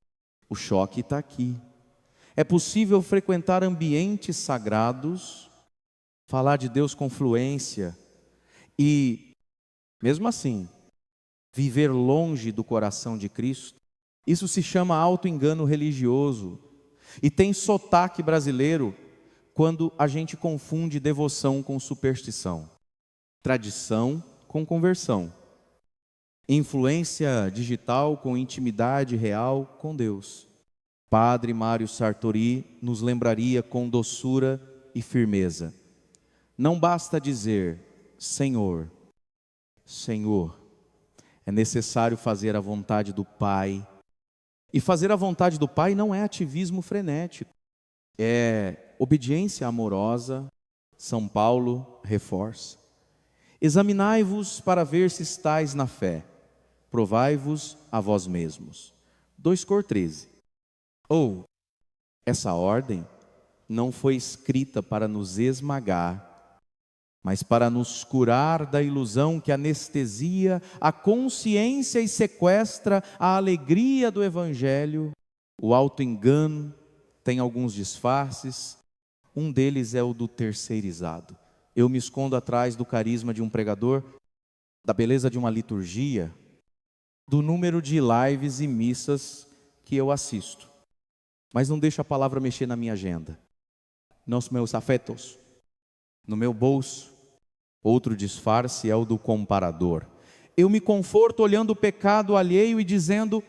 S1: O choque está aqui. É possível frequentar ambientes sagrados, falar de Deus com fluência e, mesmo assim, viver longe do coração de Cristo. Isso se chama auto-engano religioso e tem sotaque brasileiro quando a gente confunde devoção com superstição, tradição com conversão, influência digital com intimidade real com Deus. Padre Mário Sartori nos lembraria com doçura e firmeza: não basta dizer Senhor, Senhor, é necessário fazer a vontade do Pai. E fazer a vontade do Pai não é ativismo frenético, é obediência amorosa. São Paulo reforça: examinai-vos para ver se estáis na fé, provai-vos a vós mesmos. 2 Cor 13. Ou, essa ordem não foi escrita para nos esmagar, mas para nos curar da ilusão que anestesia a consciência e sequestra a alegria do Evangelho. O auto-engano tem alguns disfarces, um deles é o do terceirizado. Eu me escondo atrás do carisma de um pregador, da beleza de uma liturgia, do número de lives e missas que eu assisto, mas não deixo a palavra mexer na minha agenda, nos meus afetos, no meu bolso. Outro disfarce é o do comparador. Eu me conforto olhando o pecado alheio e dizendo: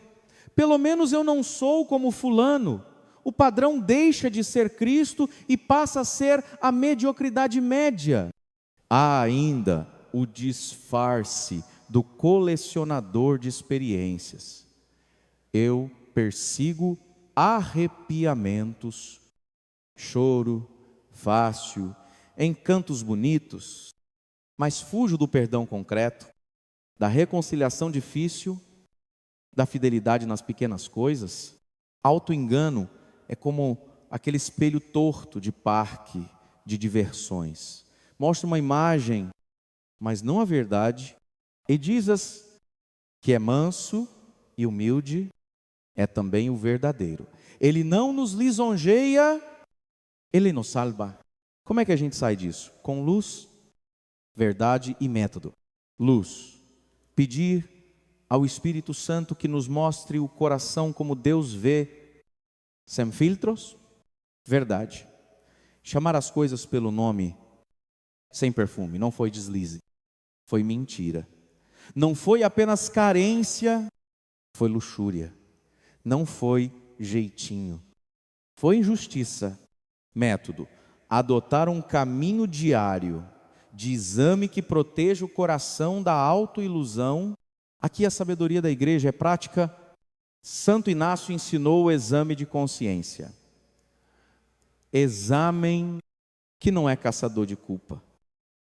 S1: pelo menos eu não sou como fulano. O padrão deixa de ser Cristo e passa a ser a mediocridade média. Há ainda o disfarce do colecionador de experiências. Eu persigo arrepiamentos, choro fácil, encantos bonitos, mas fujo do perdão concreto, da reconciliação difícil, da fidelidade nas pequenas coisas. Auto-engano é como aquele espelho torto de parque de diversões. Mostra uma imagem, mas não a verdade, e diz que é manso e humilde, é também o verdadeiro. Ele não nos lisonjeia, ele nos salva. Como é que a gente sai disso? Com luz, verdade e método. Luz, pedir ao Espírito Santo que nos mostre o coração como Deus vê, sem filtros. Verdade, chamar as coisas pelo nome, sem perfume. Não foi deslize, foi mentira. Não foi apenas carência, foi luxúria. Não foi jeitinho, foi injustiça. Método, adotar um caminho diário de exame que proteja o coração da autoilusão. Aqui a sabedoria da igreja é prática. Santo Inácio ensinou o exame de consciência. Exame que não é caçador de culpa,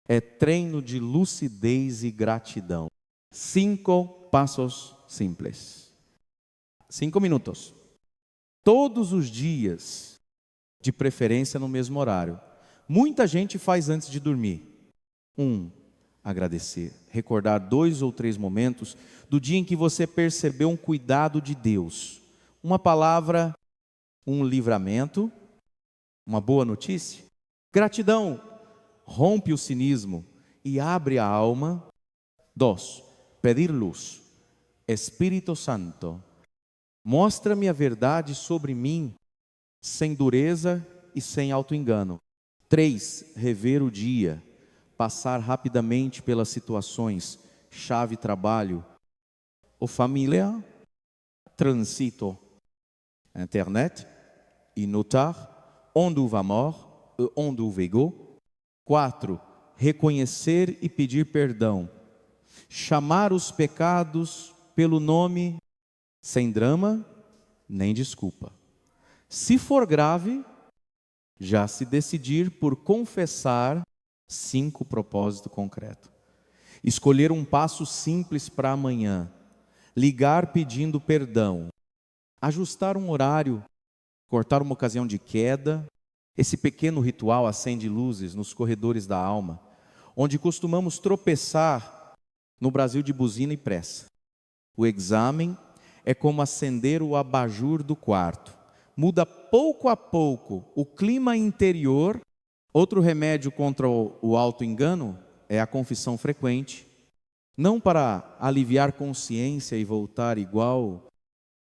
S1: é treino de lucidez e gratidão. 5 passos simples. 5 minutos. Todos os dias, de preferência no mesmo horário. Muita gente faz antes de dormir. 1. Agradecer. Recordar 2 ou 3 momentos do dia em que você percebeu um cuidado de Deus. Uma palavra, um livramento, uma boa notícia. Gratidão rompe o cinismo e abre a alma. 2. Pedir luz. Espírito Santo, mostra-me a verdade sobre mim, sem dureza e sem auto-engano. 3. Rever o dia, passar rapidamente pelas situações, chave trabalho, ou família, transito, internet, e notar onde va mort e onde vego. 4. Reconhecer e pedir perdão, chamar os pecados pelo nome, sem drama nem desculpa. Se for grave, já se decidir por confessar. 5. Propósito concreto. Escolher um passo simples para amanhã. Ligar pedindo perdão. Ajustar um horário. Cortar uma ocasião de queda. Esse pequeno ritual acende luzes nos corredores da alma, onde costumamos tropeçar no Brasil de buzina e pressa. O exame é como acender o abajur do quarto. Muda pouco a pouco o clima interior. Outro remédio contra o auto-engano é a confissão frequente. Não para aliviar consciência e voltar igual,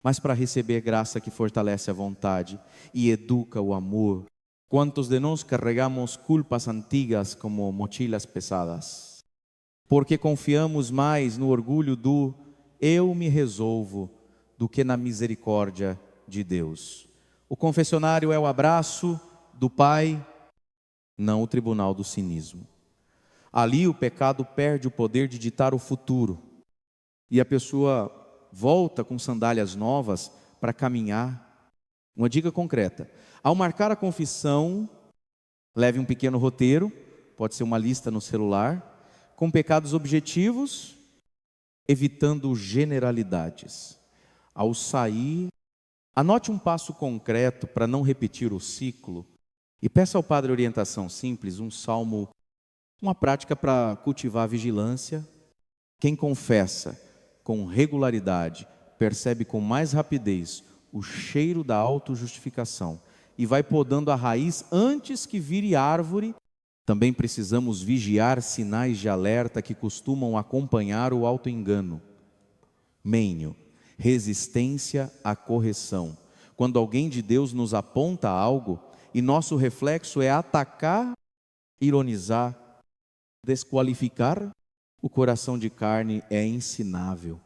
S1: mas para receber graça que fortalece a vontade e educa o amor. Quantos de nós carregamos culpas antigas como mochilas pesadas? Porque confiamos mais no orgulho do eu me resolvo do que na misericórdia de Deus. O confessionário é o abraço do Pai, não o tribunal do cinismo. Ali o pecado perde o poder de ditar o futuro e a pessoa volta com sandálias novas para caminhar. Uma dica concreta: ao marcar a confissão, leve um pequeno roteiro, pode ser uma lista no celular, com pecados objetivos, evitando generalidades. Ao sair, anote um passo concreto para não repetir o ciclo e peça ao padre orientação simples, um salmo, uma prática para cultivar a vigilância. Quem confessa com regularidade percebe com mais rapidez o cheiro da autojustificação e vai podando a raiz antes que vire árvore. Também precisamos vigiar sinais de alerta que costumam acompanhar o auto-engano. Mênio, resistência à correção. Quando alguém de Deus nos aponta algo e nosso reflexo é atacar, ironizar, desqualificar, o coração de carne é ensinável.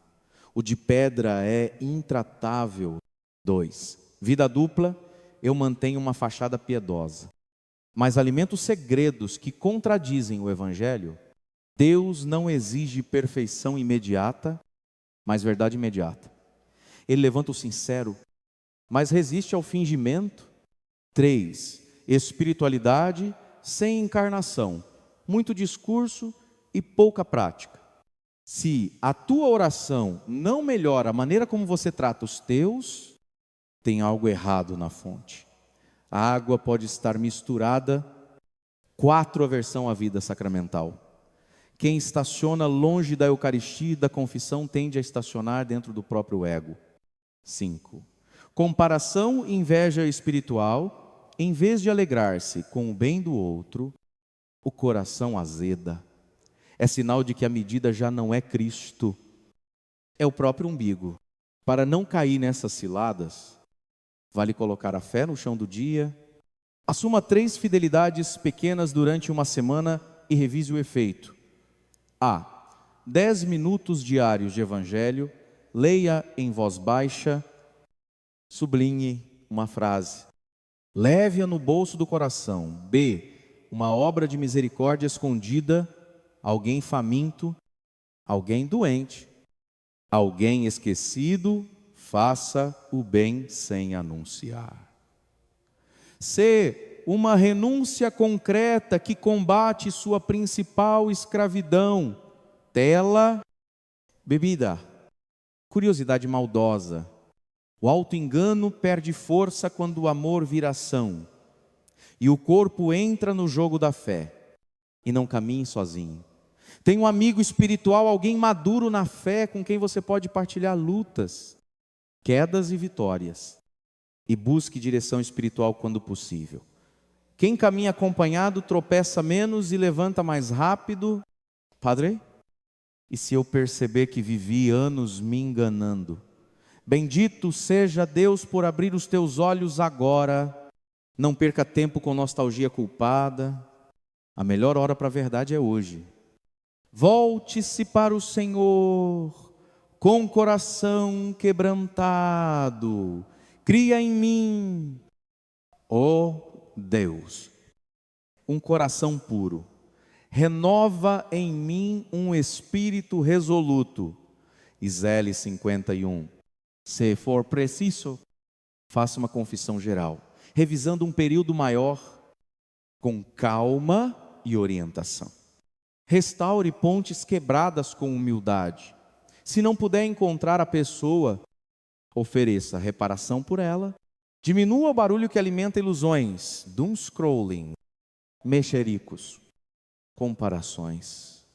S1: O de pedra é intratável. 2. Vida dupla, eu mantenho uma fachada piedosa, mas alimento segredos que contradizem o Evangelho. Deus não exige perfeição imediata, mas verdade imediata. Ele levanta o sincero, mas resiste ao fingimento. 3. Espiritualidade sem encarnação, muito discurso e pouca prática. Se a tua oração não melhora a maneira como você trata os teus, tem algo errado na fonte. A água pode estar misturada. 4. Aversão à vida sacramental. Quem estaciona longe da Eucaristia e da confissão tende a estacionar dentro do próprio ego. 5. Comparação e inveja espiritual. Em vez de alegrar-se com o bem do outro, o coração azeda. É sinal de que a medida já não é Cristo, é o próprio umbigo. Para não cair nessas ciladas, vale colocar a fé no chão do dia. Assuma 3 fidelidades pequenas durante uma semana e revise o efeito. A. 10 minutos diários de evangelho, leia em voz baixa, sublinhe uma frase. Leve-a no bolso do coração. B. Uma obra de misericórdia escondida, alguém faminto, alguém doente, alguém esquecido, faça o bem sem anunciar. C. Uma renúncia concreta que combate sua principal escravidão. Tela, bebida, curiosidade maldosa. O auto-engano perde força quando o amor vira ação. E o corpo entra no jogo da fé. E não caminhe sozinho. Tem um amigo espiritual, alguém maduro na fé, com quem você pode partilhar lutas, quedas e vitórias. E busque direção espiritual quando possível. Quem caminha acompanhado tropeça menos e levanta mais rápido. Padre, e se eu perceber que vivi anos me enganando? Bendito seja Deus por abrir os teus olhos agora. Não perca tempo com nostalgia culpada. A melhor hora para a verdade é hoje. Volte-se para o Senhor com coração quebrantado. Cria em mim, ó Deus, um coração puro. Renova em mim um espírito resoluto. Isaías 51. Se for preciso, faça uma confissão geral, revisando um período maior, com calma e orientação. Restaure pontes quebradas com humildade. Se não puder encontrar a pessoa, ofereça reparação por ela. Diminua o barulho que alimenta ilusões, doom scrolling, mexericos, comparações.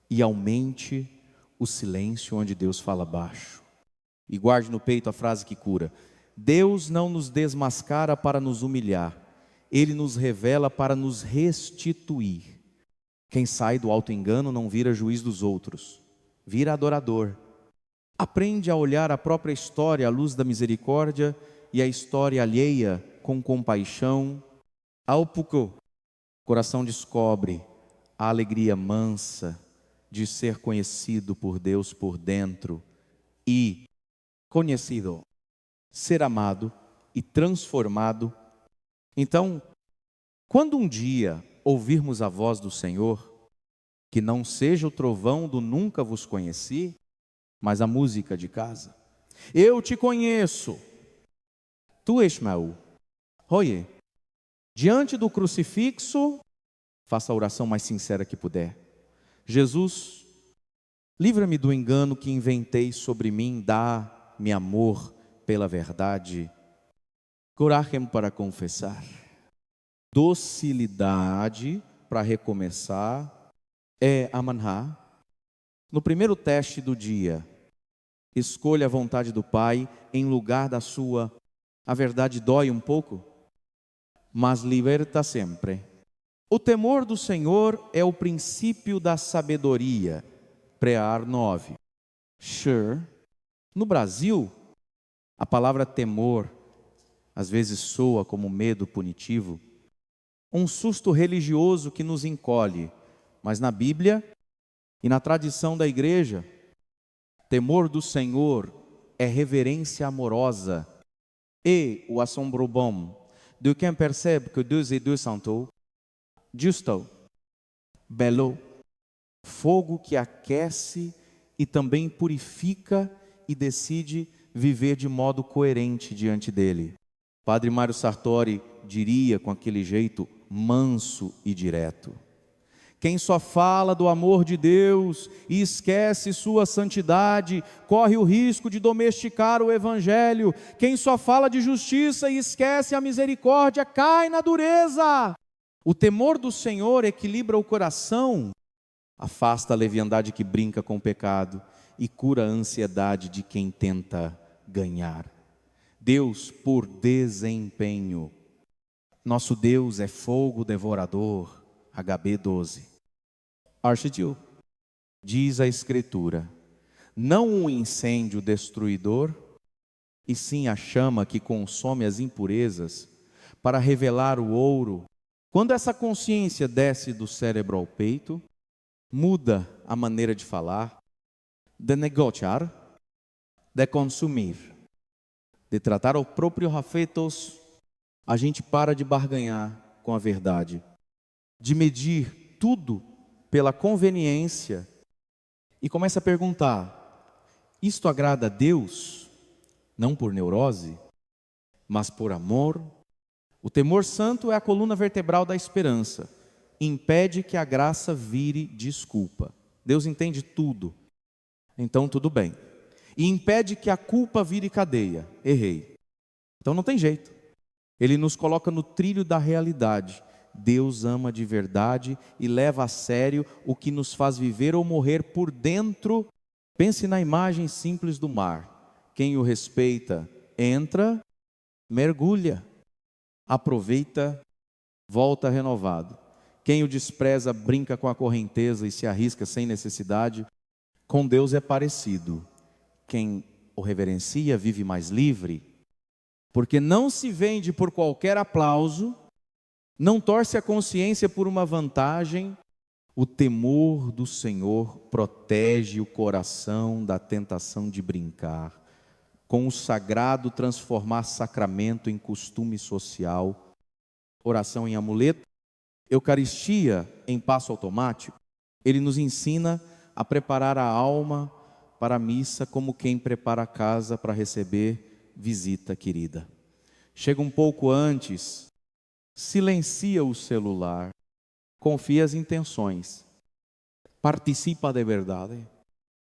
S1: E aumente o silêncio onde Deus fala baixo. E guarde no peito a frase que cura. Deus não nos desmascara para nos humilhar. Ele nos revela para nos restituir. Quem sai do auto-engano não vira juiz dos outros, vira adorador. Aprende a olhar a própria história à luz da misericórdia e a história alheia com compaixão. Ao pouco, o coração descobre a alegria mansa de ser conhecido por Deus por dentro e conhecido, ser amado e transformado. Então, quando um dia ouvirmos a voz do Senhor, que não seja o trovão do nunca vos conheci, mas a música de casa. Eu te conheço, tu és meu. Oye, diante do crucifixo, faça a oração mais sincera que puder. Jesus, livra-me do engano que inventei sobre mim, dá-me amor pela verdade, coragem para confessar, docilidade para recomeçar, é amanhã. No primeiro teste do dia, escolha a vontade do Pai em lugar da sua. A verdade dói um pouco, mas liberta sempre. O temor do Senhor é o princípio da sabedoria. Prear 9. Sure. No Brasil, a palavra temor às vezes soa como medo punitivo, um susto religioso que nos encolhe, mas na Bíblia e na tradição da igreja, temor do Senhor é reverência amorosa e o assombro bom de quem percebe que Deus é Deus santo, justo, belo, fogo que aquece e também purifica e decide viver de modo coerente diante dele. Padre Mário Sartori diria com aquele jeito manso e direto: quem só fala do amor de Deus e esquece sua santidade, corre o risco de domesticar o Evangelho. Quem só fala de justiça e esquece a misericórdia, cai na dureza. O temor do Senhor equilibra o coração, afasta a leviandade que brinca com o pecado e cura a ansiedade de quem tenta ganhar. Deus por desempenho. Nosso Deus é fogo devorador. HB 12. Archdiel, diz a Escritura, não um incêndio destruidor, e sim a chama que consome as impurezas para revelar o ouro. Quando essa consciência desce do cérebro ao peito, muda a maneira de falar, de negociar, de consumir, de tratar os próprios afetos. A gente para de barganhar com a verdade, de medir tudo pela conveniência e começa a perguntar: isto agrada a Deus? Não por neurose, mas por amor. O temor santo é a coluna vertebral da esperança, impede que a graça vire desculpa. Deus entende tudo, então tudo bem. E impede que a culpa vire cadeia. Errei. Então não tem jeito. Ele nos coloca no trilho da realidade. Deus ama de verdade e leva a sério o que nos faz viver ou morrer por dentro. Pense na imagem simples do mar. Quem o respeita, entra, mergulha, aproveita, volta renovado. Quem o despreza, brinca com a correnteza e se arrisca sem necessidade. Com Deus é parecido. Quem o reverencia vive mais livre, porque não se vende por qualquer aplauso, não torce a consciência por uma vantagem. O temor do Senhor protege o coração da tentação de brincar, com o sagrado transformar sacramento em costume social, oração em amuleto, Eucaristia em passo automático. Ele nos ensina a preparar a alma para a missa como quem prepara a casa para receber visita querida. Chega um pouco antes, silencia o celular, confia as intenções, participa de verdade,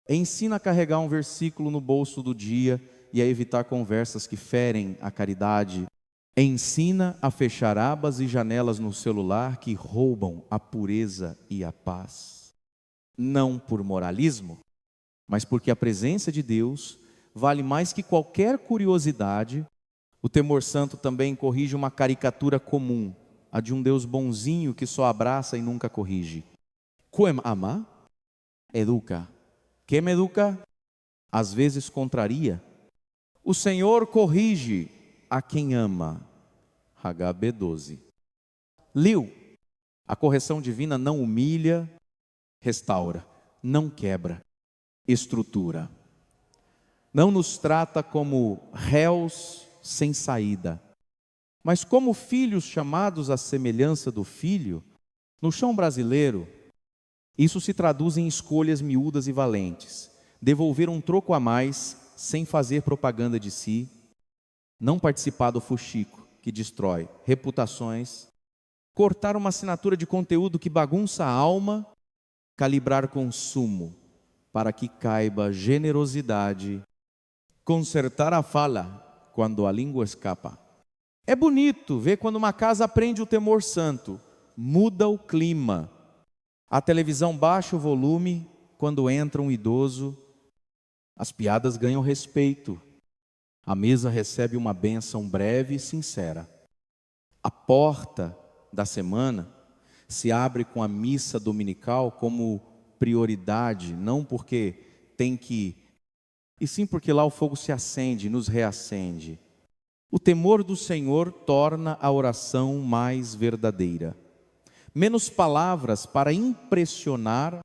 S1: ensina a carregar um versículo no bolso do dia e a evitar conversas que ferem a caridade. Ensina a fechar abas e janelas no celular que roubam a pureza e a paz. Não por moralismo, mas porque a presença de Deus vale mais que qualquer curiosidade. O temor santo também corrige uma caricatura comum, a de um Deus bonzinho que só abraça e nunca corrige. Quem ama, educa. Quem me educa, às vezes contraria. O Senhor corrige a quem ama. HB 12. Liu, a correção divina não humilha, restaura, não quebra, estrutura. Não nos trata como réus sem saída, mas como filhos chamados à semelhança do Filho. No chão brasileiro, isso se traduz em escolhas miúdas e valentes. Devolver um troco a mais sem fazer propaganda de si, não participar do fuxico que destrói reputações, cortar uma assinatura de conteúdo que bagunça a alma, calibrar consumo para que caiba generosidade, consertar a fala quando a língua escapa. É bonito ver quando uma casa aprende o temor santo, muda o clima. A televisão baixa o volume quando entra um idoso, as piadas ganham respeito. A mesa recebe uma bênção breve e sincera. A porta da semana se abre com a missa dominical como prioridade, não porque tem que, e sim porque lá o fogo se acende, nos reacende. O temor do Senhor torna a oração mais verdadeira. Menos palavras para impressionar,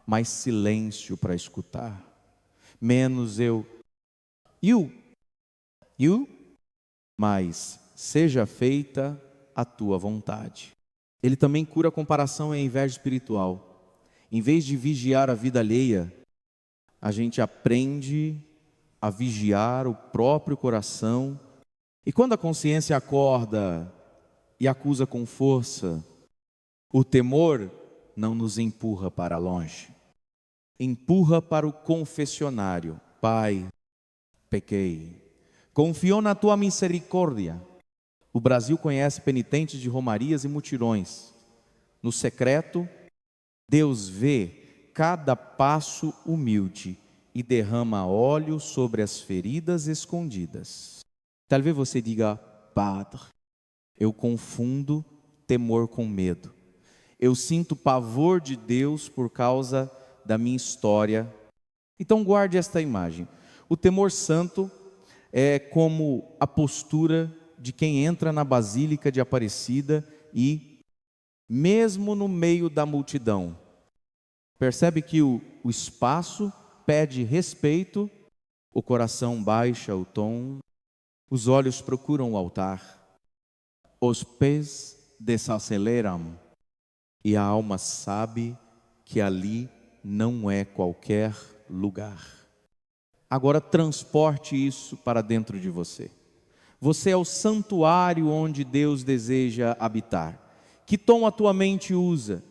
S1: mais silêncio para escutar. Menos eu, mas seja feita a tua vontade. Ele também cura a comparação e a inveja espiritual. Em vez de vigiar a vida alheia, a gente aprende a vigiar o próprio coração. E quando a consciência acorda e acusa com força, o temor não nos empurra para longe, empurra para o confessionário. Pai, pequei, confio na tua misericórdia. O Brasil conhece penitentes de romarias e mutirões. No secreto, Deus vê cada passo humilde e derrama óleo sobre as feridas escondidas. Talvez você diga: Padre, eu confundo temor com medo. Eu sinto pavor de Deus por causa da minha história. Então guarde esta imagem. O temor santo é como a postura de quem entra na Basílica de Aparecida e, mesmo no meio da multidão, percebe que o espaço pede respeito, o coração baixa o tom, os olhos procuram o altar, os pés desaceleram e a alma sabe que ali não é qualquer lugar. Agora transporte isso para dentro de você. Você é o santuário onde Deus deseja habitar. Que tom a tua mente usa?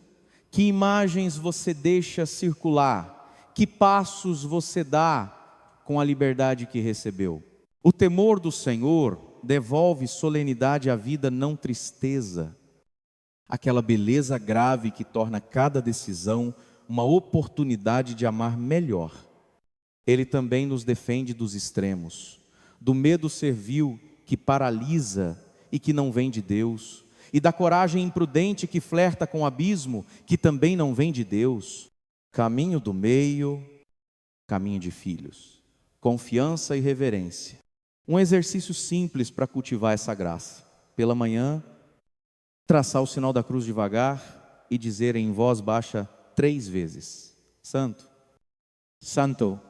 S1: Que imagens você deixa circular? Que passos você dá com a liberdade que recebeu? O temor do Senhor devolve solenidade à vida, não tristeza. Aquela beleza grave que torna cada decisão uma oportunidade de amar melhor. Ele também nos defende dos extremos, do medo servil que paralisa e que não vem de Deus, e da coragem imprudente que flerta com o abismo, que também não vem de Deus. Caminho do meio, caminho de filhos, confiança e reverência. Um exercício simples para cultivar essa graça. Pela manhã, traçar o sinal da cruz devagar e dizer em voz baixa 3 vezes: Santo, Santo,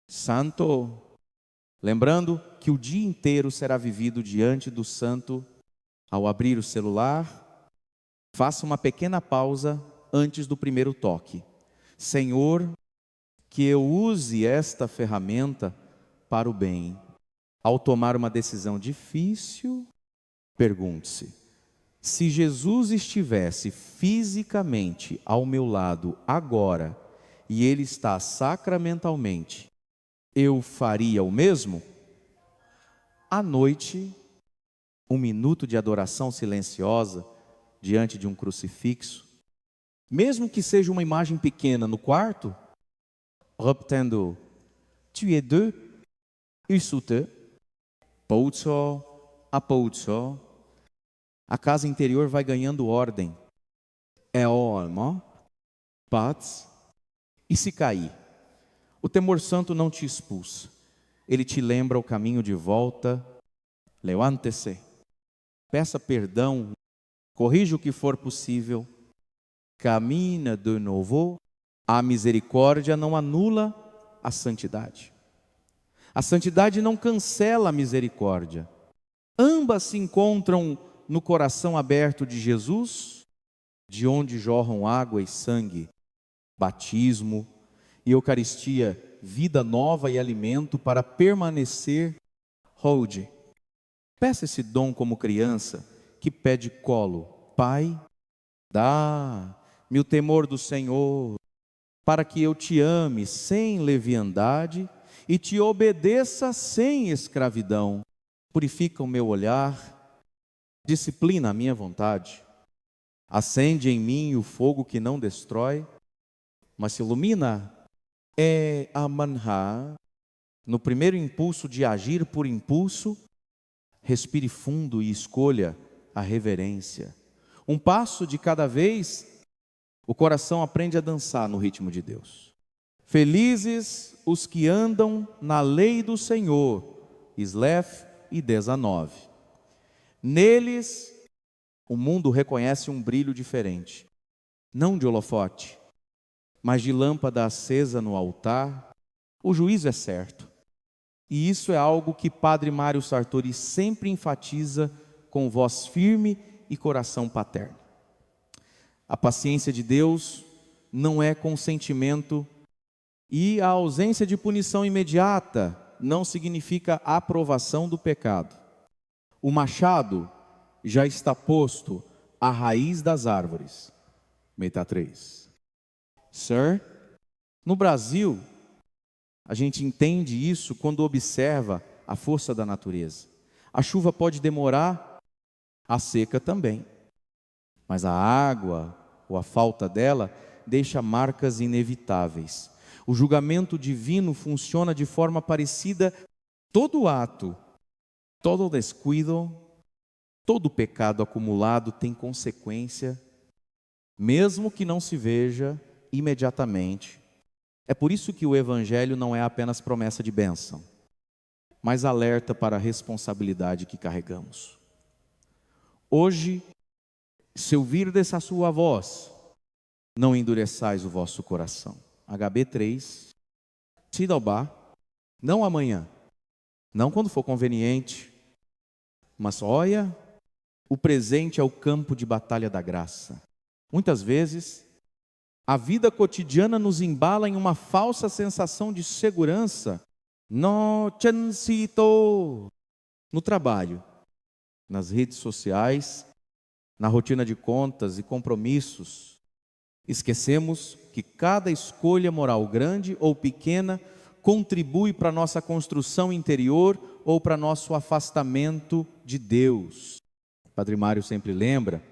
S1: Santo. Lembrando que o dia inteiro será vivido diante do Santo. Ao abrir o celular, faça uma pequena pausa antes do primeiro toque. Senhor, que eu use esta ferramenta para o bem. Ao tomar uma decisão difícil, pergunte-se: se Jesus estivesse fisicamente ao meu lado agora e Ele está sacramentalmente, eu faria o mesmo? À noite, 1 minuto de adoração silenciosa diante de um crucifixo, mesmo que seja uma imagem pequena no quarto, repetindo: Tu es deux, ils sont deux, pouzo a pouzo, a casa interior vai ganhando ordem. É alma, paz. E se cair, o temor santo não te expulsa, ele te lembra o caminho de volta. Levante-se, peça perdão, corrija o que for possível, camina de novo. A misericórdia não anula a santidade. A santidade não cancela a misericórdia. Ambas se encontram no coração aberto de Jesus, de onde jorram água e sangue, batismo e Eucaristia, vida nova e alimento para permanecer. Hold. Peça esse dom como criança que pede colo. Pai, dá-me o temor do Senhor, para que eu te ame sem leviandade e te obedeça sem escravidão. Purifica o meu olhar, disciplina a minha vontade. Acende em mim o fogo que não destrói, mas se ilumina. É a manhã, no primeiro impulso de agir por impulso, respire fundo e escolha a reverência. Um passo de cada vez, o coração aprende a dançar no ritmo de Deus. Felizes os que andam na lei do Senhor. Slef e 19. Neles, o mundo reconhece um brilho diferente, não de holofote, mas de lâmpada acesa no altar. O juízo é certo. E isso é algo que Padre Mário Sartori sempre enfatiza com voz firme e coração paterno. A paciência de Deus não é consentimento, e a ausência de punição imediata não significa aprovação do pecado. O machado já está posto à raiz das árvores. Meta 3. Sir, no Brasil, a gente entende isso quando observa a força da natureza. A chuva pode demorar, a seca também. Mas a água, ou a falta dela, deixa marcas inevitáveis. O julgamento divino funciona de forma parecida. Todo ato, todo descuido, todo pecado acumulado tem consequência, mesmo que não se veja imediatamente. É por isso que o Evangelho não é apenas promessa de bênção, mas alerta para a responsabilidade que carregamos. Hoje, se ouvirdes a sua voz, não endureçais o vosso coração. HB 3, Tidalbá, não amanhã, não quando for conveniente, mas olha, o presente é o campo de batalha da graça. Muitas vezes, a vida cotidiana nos embala em uma falsa sensação de segurança. No chancito, no trabalho, nas redes sociais, na rotina de contas e compromissos. Esquecemos que cada escolha moral, grande ou pequena, contribui para a nossa construção interior ou para nosso afastamento de Deus. Padre Mário sempre lembra,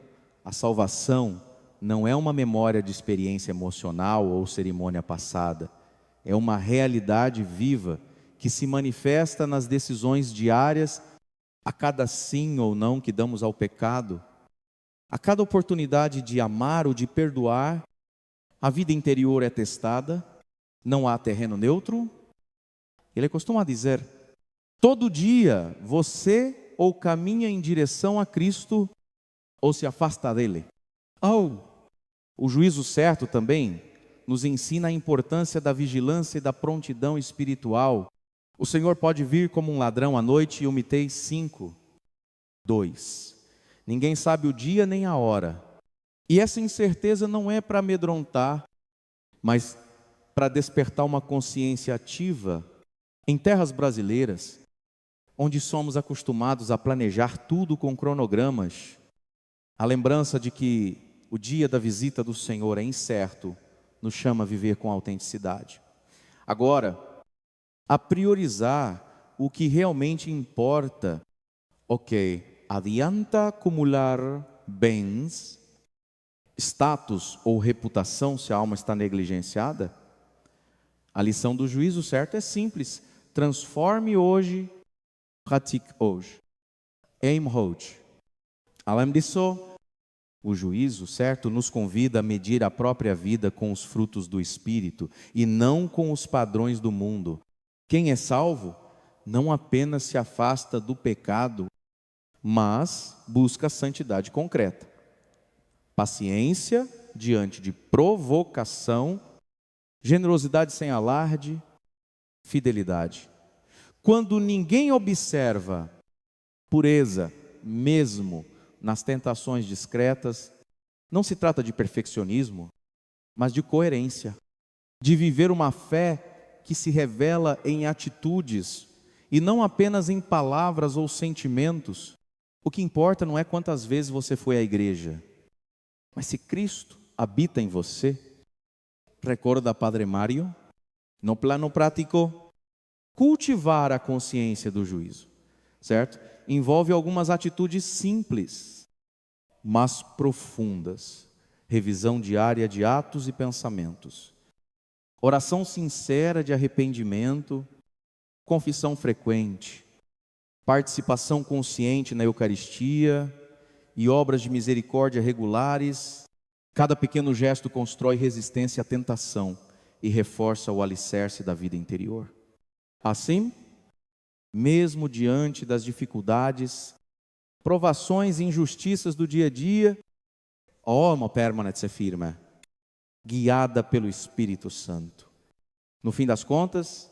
S1: a salvação não é uma memória de experiência emocional ou cerimônia passada. É uma realidade viva que se manifesta nas decisões diárias, a cada sim ou não que damos ao pecado, a cada oportunidade de amar ou de perdoar. A vida interior é testada, não há terreno neutro. Ele costuma dizer, todo dia você ou caminha em direção a Cristo ou se afasta dele. O juízo certo também nos ensina a importância da vigilância e da prontidão espiritual. O Senhor pode vir como um ladrão à noite, e Miqueias 5:2. Ninguém sabe o dia nem a hora. E essa incerteza não é para amedrontar, mas para despertar uma consciência ativa. Em terras brasileiras, onde somos acostumados a planejar tudo com cronogramas, a lembrança de que o dia da visita do Senhor é incerto, nos chama a viver com autenticidade. Agora, a priorizar o que realmente importa. Ok, adianta acumular bens, status ou reputação se a alma está negligenciada? A lição do juízo certo é simples. Transforme hoje, pratique hoje. Aim hoje. Além disso, o juízo certo nos convida a medir a própria vida com os frutos do Espírito e não com os padrões do mundo. Quem é salvo não apenas se afasta do pecado, mas busca a santidade concreta. Paciência diante de provocação, generosidade sem alarde, fidelidade. Quando ninguém observa pureza, mesmo nas tentações discretas, não se trata de perfeccionismo, mas de coerência, de viver uma fé que se revela em atitudes e não apenas em palavras ou sentimentos. O que importa não é quantas vezes você foi à igreja, mas se Cristo habita em você. Recorda, Padre Mário, no plano prático, cultivar a consciência do juízo, certo? Envolve algumas atitudes simples, mas profundas. Revisão diária de atos e pensamentos. Oração sincera de arrependimento, confissão frequente, participação consciente na Eucaristia e obras de misericórdia regulares. Cada pequeno gesto constrói resistência à tentação e reforça o alicerce da vida interior. Assim, mesmo diante das dificuldades, provações e injustiças do dia a dia, alma permanece firme, guiada pelo Espírito Santo. No fim das contas,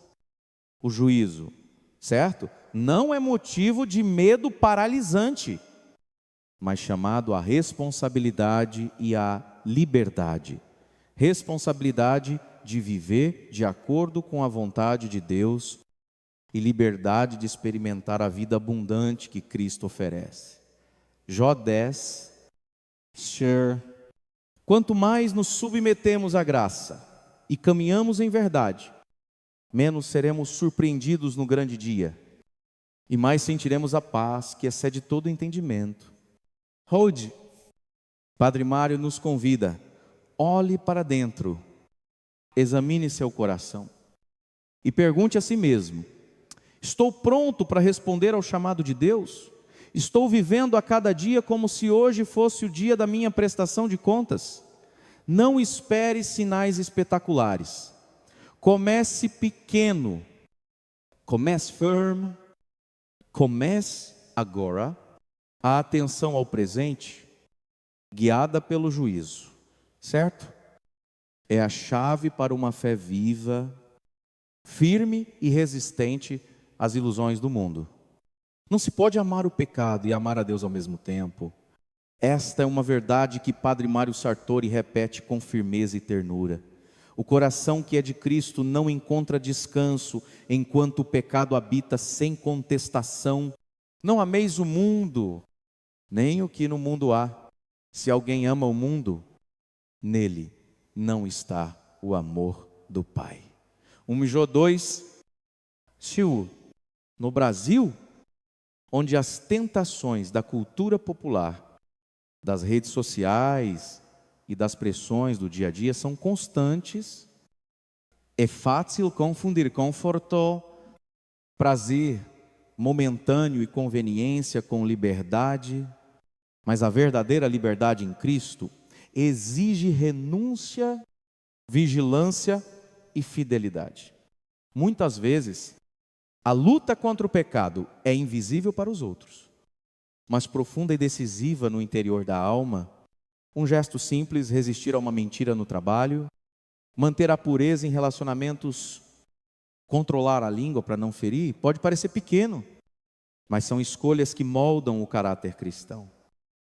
S1: o juízo, certo? Não é motivo de medo paralisante, mas chamado à responsabilidade e à liberdade. responsabilidade de viver de acordo com a vontade de Deus e liberdade de experimentar a vida abundante que Cristo oferece. Jó 10, Sher. Quanto mais nos submetemos à graça e caminhamos em verdade, menos seremos surpreendidos no grande dia e mais sentiremos a paz que excede todo entendimento. Hold, Padre Mário nos convida: olhe para dentro, examine seu coração e pergunte a si mesmo: estou pronto para responder ao chamado de Deus? Estou vivendo a cada dia como se hoje fosse o dia da minha prestação de contas? Não espere sinais espetaculares. Comece pequeno. Comece firme. Comece agora a atenção ao presente, guiada pelo juízo, certo? É a chave para uma fé viva, firme e resistente às ilusões do mundo. Não se pode amar o pecado e amar a Deus ao mesmo tempo. Esta é uma verdade que Padre Mário Sartori repete com firmeza e ternura. O coração que é de Cristo não encontra descanso enquanto o pecado habita sem contestação. Não ameis o mundo, nem o que no mundo há. Se alguém ama o mundo, nele não está o amor do Pai. 1 Jó 2, no Brasil, onde as tentações da cultura popular, das redes sociais e das pressões do dia a dia são constantes, é fácil confundir conforto, prazer momentâneo e conveniência com liberdade, mas a verdadeira liberdade em Cristo exige renúncia, vigilância e fidelidade. Muitas vezes, a luta contra o pecado é invisível para os outros, mas profunda e decisiva no interior da alma. Um gesto simples, resistir a uma mentira no trabalho, manter a pureza em relacionamentos, controlar a língua para não ferir, pode parecer pequeno, mas são escolhas que moldam o caráter cristão.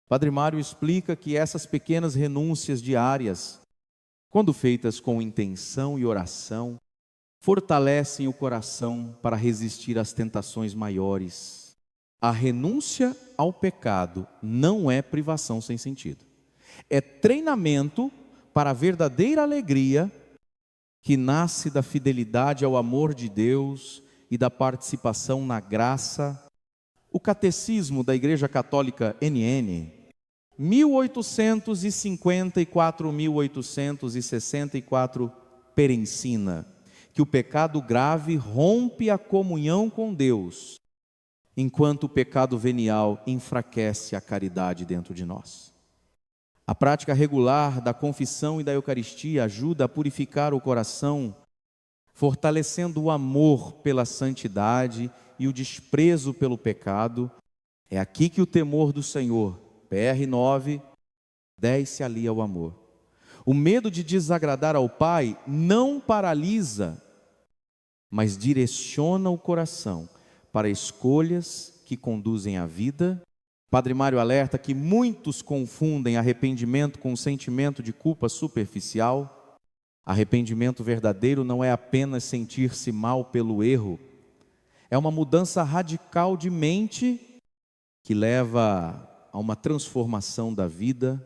S1: Padre Mário explica que essas pequenas renúncias diárias, quando feitas com intenção e oração, fortalecem o coração para resistir às tentações maiores. A renúncia ao pecado não é privação sem sentido. É treinamento para a verdadeira alegria que nasce da fidelidade ao amor de Deus e da participação na graça. O Catecismo da Igreja Católica NN, 1854-1864, ensina que o pecado grave rompe a comunhão com Deus, enquanto o pecado venial enfraquece a caridade dentro de nós. A prática regular da confissão e da Eucaristia ajuda a purificar o coração, fortalecendo o amor pela santidade e o desprezo pelo pecado. É aqui que o temor do Senhor, PR 9, 10, se alia ao amor. O medo de desagradar ao Pai não paralisa, mas direciona o coração para escolhas que conduzem à vida. Padre Mário alerta que muitos confundem arrependimento com sentimento de culpa superficial. Arrependimento verdadeiro não é apenas sentir-se mal pelo erro, é uma mudança radical de mente que leva a uma transformação da vida,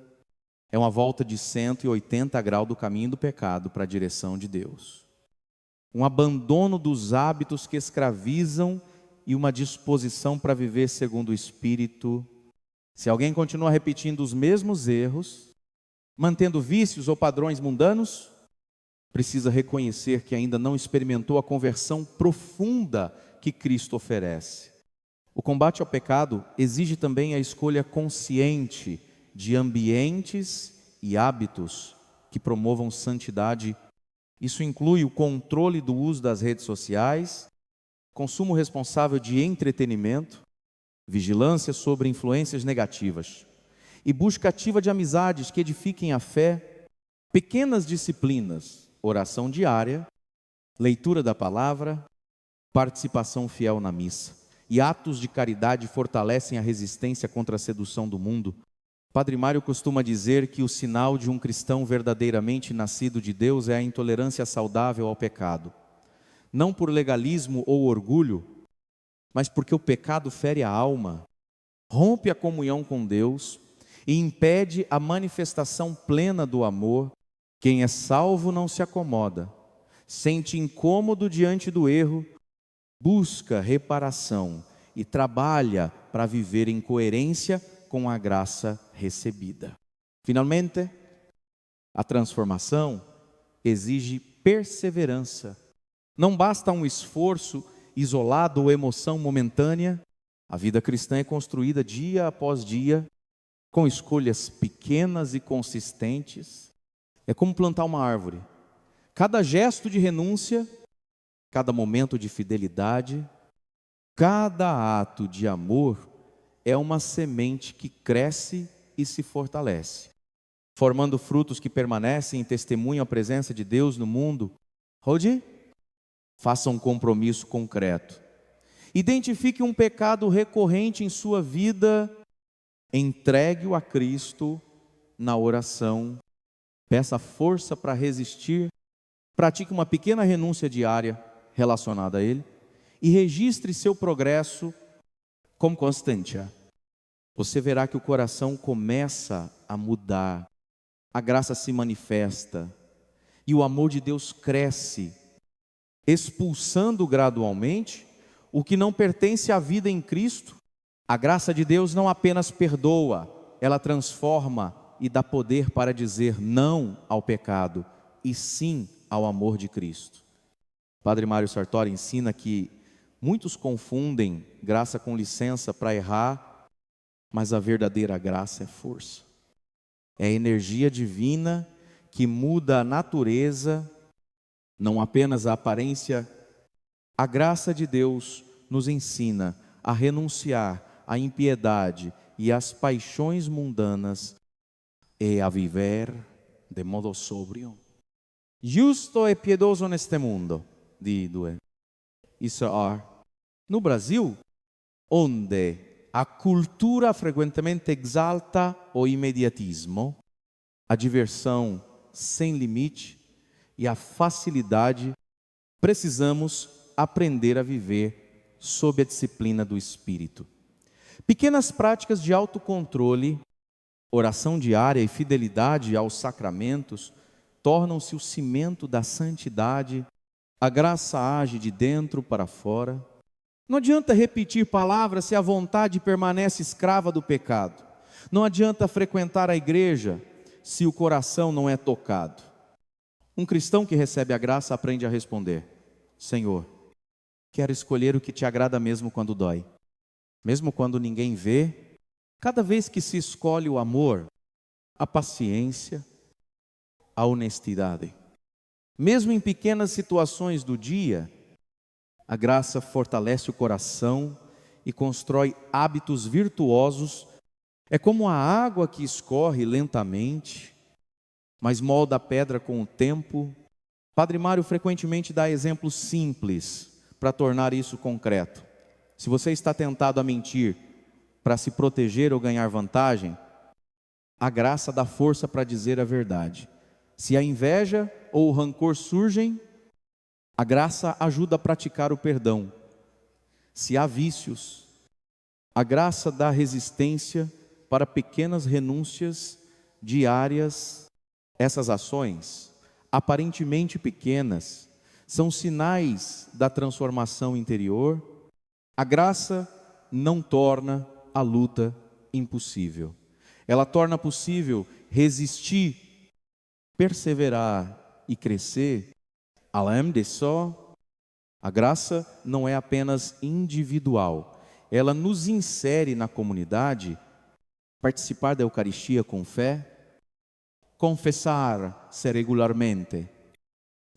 S1: é uma volta de 180 graus do caminho do pecado para a direção de Deus. Um abandono dos hábitos que escravizam e uma disposição para viver segundo o Espírito. Se alguém continua repetindo os mesmos erros, mantendo vícios ou padrões mundanos, precisa reconhecer que ainda não experimentou a conversão profunda que Cristo oferece. O combate ao pecado exige também a escolha consciente de ambientes e hábitos que promovam santidade. Isso inclui o controle do uso das redes sociais, consumo responsável de entretenimento, vigilância sobre influências negativas e busca ativa de amizades que edifiquem a fé, pequenas disciplinas, oração diária, leitura da palavra, participação fiel na missa e atos de caridade fortalecem a resistência contra a sedução do mundo. Padre Mário costuma dizer que o sinal de um cristão verdadeiramente nascido de Deus é a intolerância saudável ao pecado. Não por legalismo ou orgulho, mas porque o pecado fere a alma, rompe a comunhão com Deus e impede a manifestação plena do amor. Quem é salvo não se acomoda, sente incômodo diante do erro, busca reparação e trabalha para viver em coerência com a graça recebida. Finalmente, a transformação exige perseverança. Não basta um esforço isolado ou emoção momentânea. A vida cristã é construída dia após dia, com escolhas pequenas e consistentes. É como plantar uma árvore. Cada gesto de renúncia, cada momento de fidelidade, cada ato de amor é uma semente que cresce e se fortalece, formando frutos que permanecem e testemunham a presença de Deus no mundo. Rodi, faça um compromisso concreto. Identifique um pecado recorrente em sua vida, entregue-o a Cristo na oração, peça força para resistir, pratique uma pequena renúncia diária relacionada a Ele e registre seu progresso com constância. Você verá que o coração começa a mudar, a graça se manifesta e o amor de Deus cresce, expulsando gradualmente o que não pertence à vida em Cristo. A graça de Deus não apenas perdoa, ela transforma e dá poder para dizer não ao pecado e sim ao amor de Cristo. Padre Mário Sartori ensina que muitos confundem graça com licença para errar, mas a verdadeira graça é força. É a energia divina que muda a natureza, não apenas a aparência. A graça de Deus nos ensina a renunciar à impiedade e às paixões mundanas e a viver de modo sóbrio, justo e piedoso neste mundo, di due. Isso é no Brasil, onde a cultura frequentemente exalta o imediatismo, a diversão sem limite e a facilidade, precisamos aprender a viver sob a disciplina do Espírito. Pequenas práticas de autocontrole, oração diária e fidelidade aos sacramentos tornam-se o cimento da santidade. A graça age de dentro para fora. Não adianta repetir palavras se a vontade permanece escrava do pecado. Não adianta frequentar a igreja se o coração não é tocado. Um cristão que recebe a graça aprende a responder: Senhor, quero escolher o que te agrada mesmo quando dói, mesmo quando ninguém vê. Cada vez que se escolhe o amor, a paciência, a honestidade, mesmo em pequenas situações do dia, a graça fortalece o coração e constrói hábitos virtuosos. É como a água que escorre lentamente, mas molda a pedra com o tempo. Padre Mário frequentemente dá exemplos simples para tornar isso concreto. Se você está tentado a mentir para se proteger ou ganhar vantagem, a graça dá força para dizer a verdade. Se a inveja ou o rancor surgem, a graça ajuda a praticar o perdão. Se há vícios, a graça dá resistência para pequenas renúncias diárias. Essas ações, aparentemente pequenas, são sinais da transformação interior. A graça não torna a luta impossível. Ela torna possível resistir, perseverar e crescer. Além disso, a graça não é apenas individual. Ela nos insere na comunidade. Participar da Eucaristia com fé, confessar-se regularmente,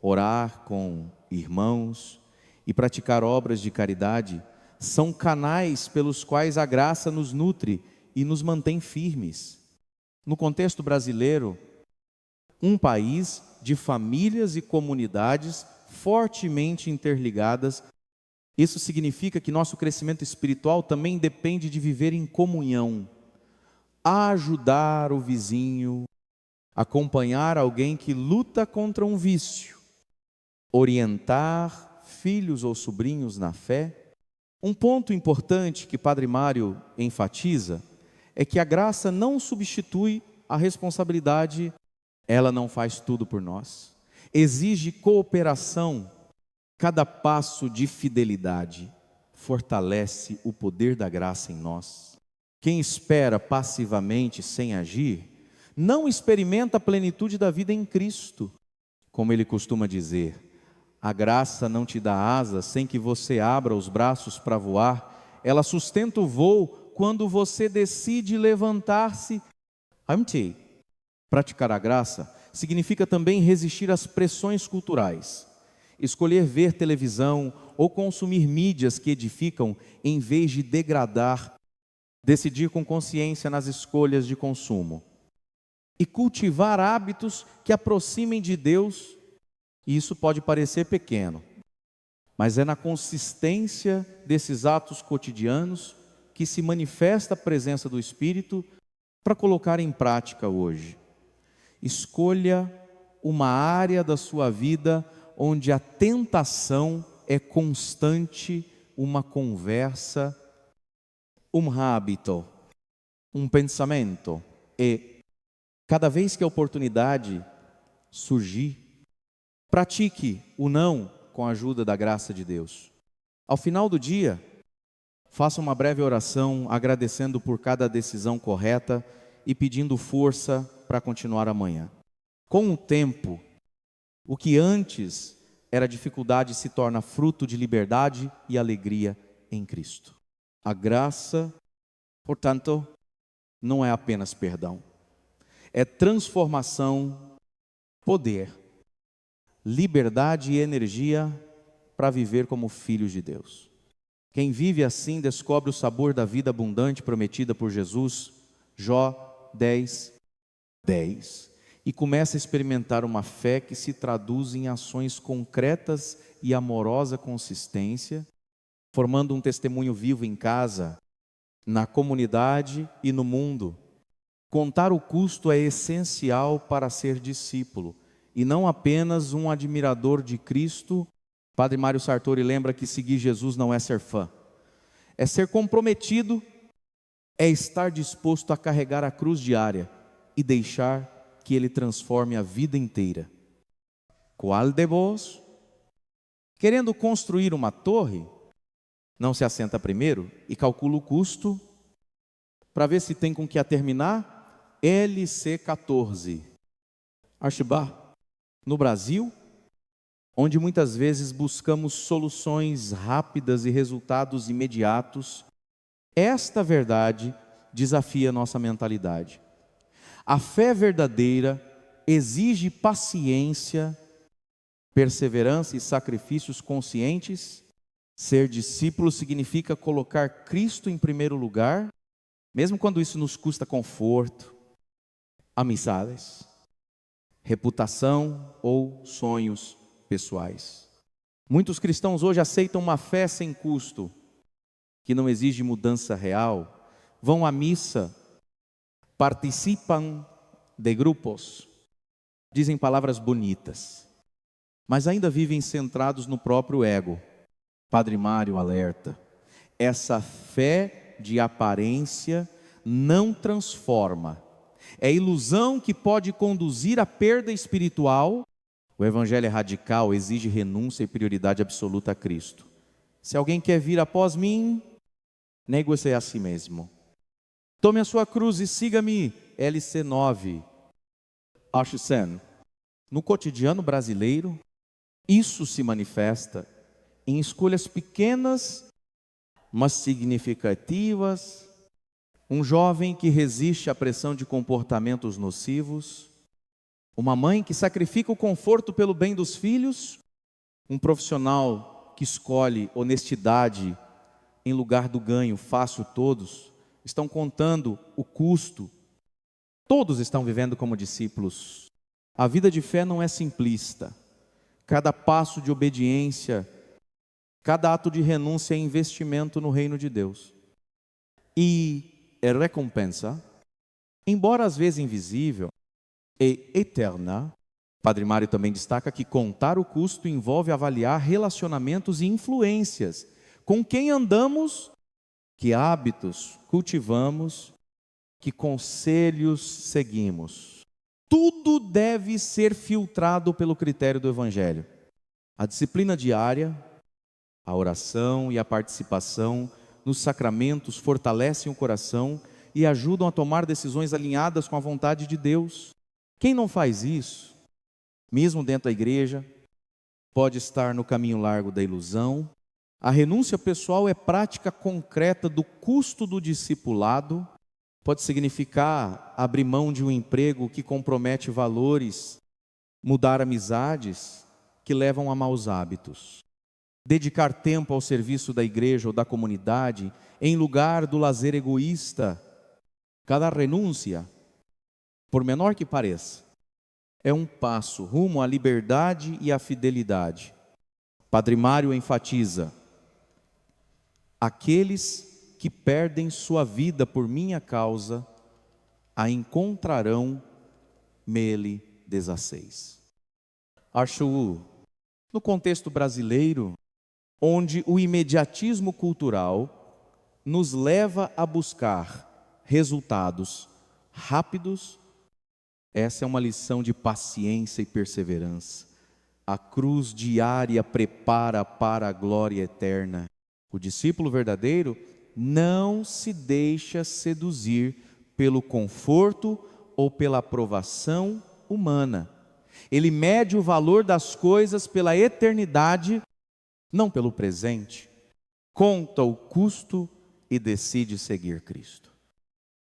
S1: orar com irmãos e praticar obras de caridade são canais pelos quais a graça nos nutre e nos mantém firmes. No contexto brasileiro, um país de famílias e comunidades fortemente interligadas, isso significa que nosso crescimento espiritual também depende de viver em comunhão. ajudar o vizinho, acompanhar alguém que luta contra um vício, orientar filhos ou sobrinhos na fé. Um ponto importante que Padre Mário enfatiza é que a graça não substitui a responsabilidade, ela não faz tudo por nós. Exige cooperação. Cada passo de fidelidade fortalece o poder da graça em nós. Quem espera passivamente sem agir, não experimenta a plenitude da vida em Cristo. Como ele costuma dizer, a graça não te dá asas sem que você abra os braços para voar. Ela sustenta o voo quando você decide levantar-se. Praticar a graça significa também resistir às pressões culturais. Escolher ver televisão ou consumir mídias que edificam em vez de degradar. Decidir com consciência nas escolhas de consumo. E cultivar hábitos que aproximem de Deus. E isso pode parecer pequeno, mas é na consistência desses atos cotidianos que se manifesta a presença do Espírito para colocar em prática hoje. Escolha uma área da sua vida onde a tentação é constante, uma conversa, um hábito, um pensamento. E cada vez que a oportunidade surgir, pratique o não com a ajuda da graça de Deus. Ao final do dia, faça uma breve oração agradecendo por cada decisão correta e pedindo força para continuar amanhã. Com o tempo, o que antes era dificuldade se torna fruto de liberdade e alegria em Cristo. A graça, portanto, não é apenas perdão. É transformação, poder, liberdade e energia para viver como filhos de Deus. Quem vive assim descobre o sabor da vida abundante prometida por Jesus, Jó 10:10, e começa a experimentar uma fé que se traduz em ações concretas e amorosa consistência, formando um testemunho vivo em casa, na comunidade e no mundo. Contar o custo é essencial para ser discípulo, e não apenas um admirador de Cristo. Padre Mário Sartori lembra que seguir Jesus não é ser fã, é ser comprometido, é estar disposto a carregar a cruz diária e deixar que Ele transforme a vida inteira. Qual de vós, querendo construir uma torre, não se assenta primeiro e calcula o custo para ver se tem com que a terminar? LC14. Archibald. No Brasil, onde muitas vezes buscamos soluções rápidas e resultados imediatos, esta verdade desafia nossa mentalidade. A fé verdadeira exige paciência, perseverança e sacrifícios conscientes. Ser discípulo significa colocar Cristo em primeiro lugar, mesmo quando isso nos custa conforto, amizades, reputação ou sonhos pessoais. Muitos cristãos hoje aceitam uma fé sem custo, que não exige mudança real, vão à missa, participam de grupos, dizem palavras bonitas, mas ainda vivem centrados no próprio ego. Padre Mário alerta, essa fé de aparência não transforma. É ilusão que pode conduzir à perda espiritual. O evangelho é radical, exige renúncia e prioridade absoluta a Cristo. Se alguém quer vir após mim, negue-se a si mesmo. Tome a sua cruz e siga-me. LC9. Acho-sen. No cotidiano brasileiro, isso se manifesta em escolhas pequenas, mas significativas. Um jovem que resiste à pressão de comportamentos nocivos, uma mãe que sacrifica o conforto pelo bem dos filhos, um profissional que escolhe honestidade em lugar do ganho fácil. Todos estão contando o custo, todos estão vivendo como discípulos. A vida de fé não é simplista, cada passo de obediência, cada ato de renúncia é investimento no reino de Deus. E é recompensa Embora às vezes invisível e eterna, Padre Mário também destaca que contar o custo envolve avaliar relacionamentos e influências, com quem andamos, que hábitos cultivamos, que conselhos seguimos. Tudo deve ser filtrado pelo critério do Evangelho. A disciplina diária, a oração e a participação nos sacramentos fortalecem o coração e ajudam a tomar decisões alinhadas com a vontade de Deus. Quem não faz isso, mesmo dentro da igreja, pode estar no caminho largo da ilusão. A renúncia pessoal é prática concreta do custo do discipulado. Pode significar abrir mão de um emprego que compromete valores, mudar amizades que levam a maus hábitos, dedicar tempo ao serviço da igreja ou da comunidade em lugar do lazer egoísta. Cada renúncia, por menor que pareça, é um passo rumo à liberdade e à fidelidade. Padre Mário enfatiza: aqueles que perdem sua vida por minha causa, a encontrarão mele 16. Acho, no contexto brasileiro, onde o imediatismo cultural nos leva a buscar resultados rápidos, essa é uma lição de paciência e perseverança. A cruz diária prepara para a glória eterna. O discípulo verdadeiro não se deixa seduzir pelo conforto ou pela aprovação humana. Ele mede o valor das coisas pela eternidade, não pelo presente. Conta o custo e decide seguir Cristo.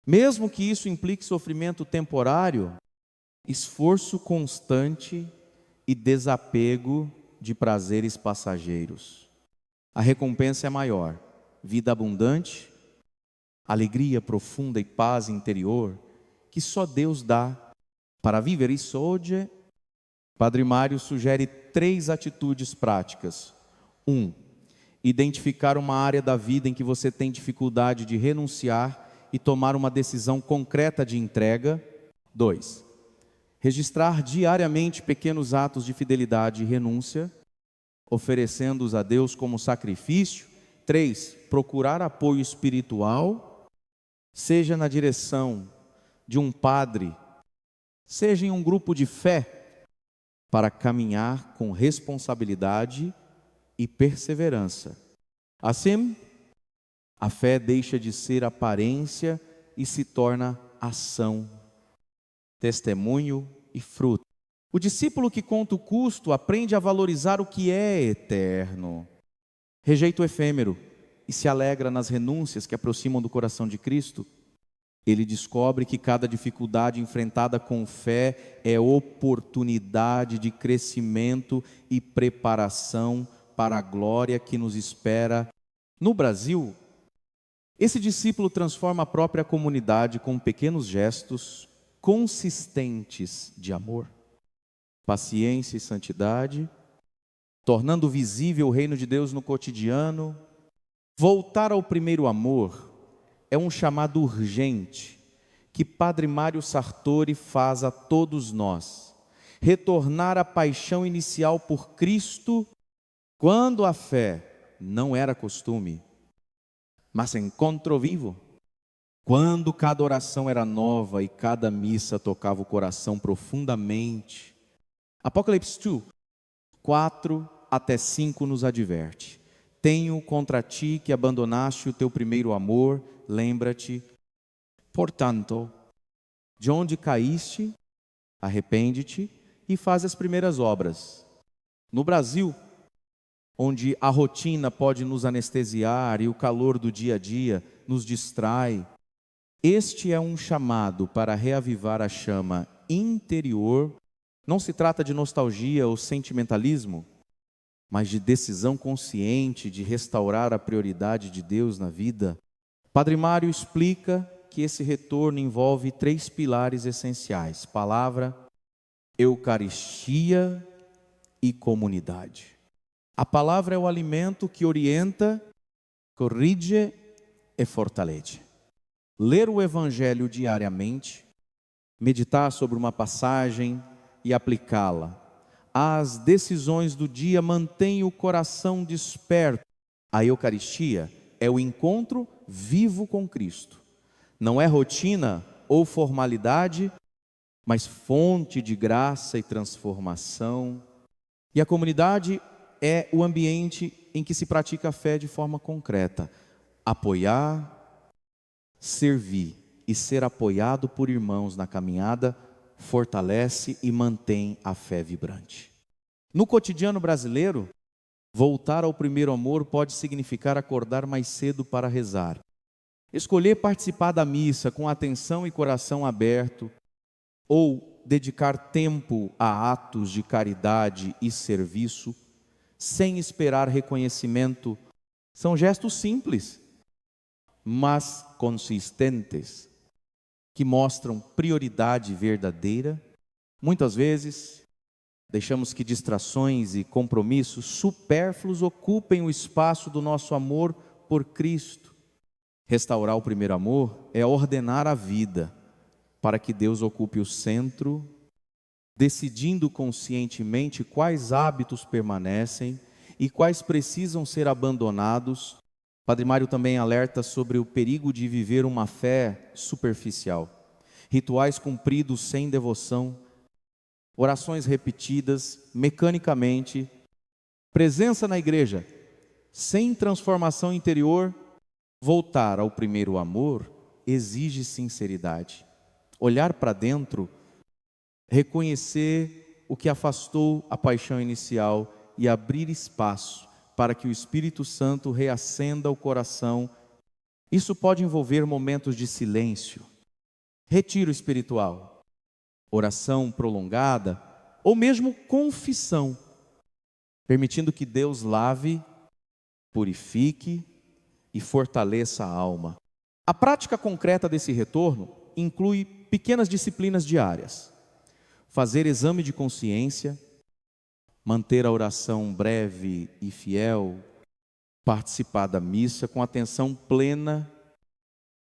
S1: Mesmo que isso implique sofrimento temporário, esforço constante e desapego de prazeres passageiros. A recompensa é maior: vida abundante, alegria profunda e paz interior que só Deus dá. Para viver isso hoje, Padre Mário sugere 3 atitudes práticas. 1. Identificar uma área da vida em que você tem dificuldade de renunciar e tomar uma decisão concreta de entrega. 2. Registrar diariamente pequenos atos de fidelidade e renúncia, oferecendo-os a Deus como sacrifício. 3. Procurar apoio espiritual, seja na direção de um padre, seja em um grupo de fé, para caminhar com responsabilidade e perseverança. Assim, a fé deixa de ser aparência e se torna ação, testemunho e fruto. O discípulo que conta o custo aprende a valorizar o que é eterno, rejeita o efêmero e se alegra nas renúncias que aproximam do coração de Cristo. Ele descobre que cada dificuldade enfrentada com fé é oportunidade de crescimento e preparação para a glória que nos espera. No Brasil, esse discípulo transforma a própria comunidade com pequenos gestos consistentes de amor, paciência e santidade, tornando visível o reino de Deus no cotidiano. Voltar ao primeiro amor é um chamado urgente que Padre Mário Sartori faz a todos nós. Retornar à paixão inicial por Cristo, quando a fé não era costume, mas encontro vivo. Quando cada oração era nova e cada missa tocava o coração profundamente. Apocalipse 2, 4-5 nos adverte: tenho contra ti que abandonaste o teu primeiro amor, lembra-te. Portanto, de onde caíste, arrepende-te e faz as primeiras obras. No Brasil, onde a rotina pode nos anestesiar e o calor do dia a dia nos distrai, este é um chamado para reavivar a chama interior. Não se trata de nostalgia ou sentimentalismo, mas de decisão consciente de restaurar a prioridade de Deus na vida. Padre Mário explica que esse retorno envolve 3 pilares essenciais: palavra, Eucaristia e comunidade. A palavra é o alimento que orienta, corrige e fortalece. ler o Evangelho diariamente, meditar sobre uma passagem e aplicá-la. As decisões do dia mantêm o coração desperto. A Eucaristia é o encontro vivo com Cristo. Não é rotina ou formalidade, mas fonte de graça e transformação. E a comunidade é o ambiente em que se pratica a fé de forma concreta. Apoiar, servir e ser apoiado por irmãos na caminhada fortalece e mantém a fé vibrante. No cotidiano brasileiro, voltar ao primeiro amor pode significar acordar mais cedo para rezar, escolher participar da missa com atenção e coração aberto, ou dedicar tempo a atos de caridade e serviço, sem esperar reconhecimento. São gestos simples, mas consistentes, que mostram prioridade verdadeira. Muitas vezes, deixamos que distrações e compromissos supérfluos ocupem o espaço do nosso amor por Cristo. Restaurar o primeiro amor é ordenar a vida para que Deus ocupe o centro, decidindo conscientemente quais hábitos permanecem e quais precisam ser abandonados. Padre Mário também alerta sobre o perigo de viver uma fé superficial, rituais cumpridos sem devoção, orações repetidas mecanicamente, presença na igreja sem transformação interior. Voltar ao primeiro amor exige sinceridade, olhar para dentro, reconhecer o que afastou a paixão inicial e abrir espaço para que o Espírito Santo reacenda o coração. Isso pode envolver momentos de silêncio, retiro espiritual, oração prolongada ou mesmo confissão, permitindo que Deus lave, purifique e fortaleça a alma. A prática concreta desse retorno inclui pequenas disciplinas diárias: fazer exame de consciência, manter a oração breve e fiel, participar da missa com atenção plena,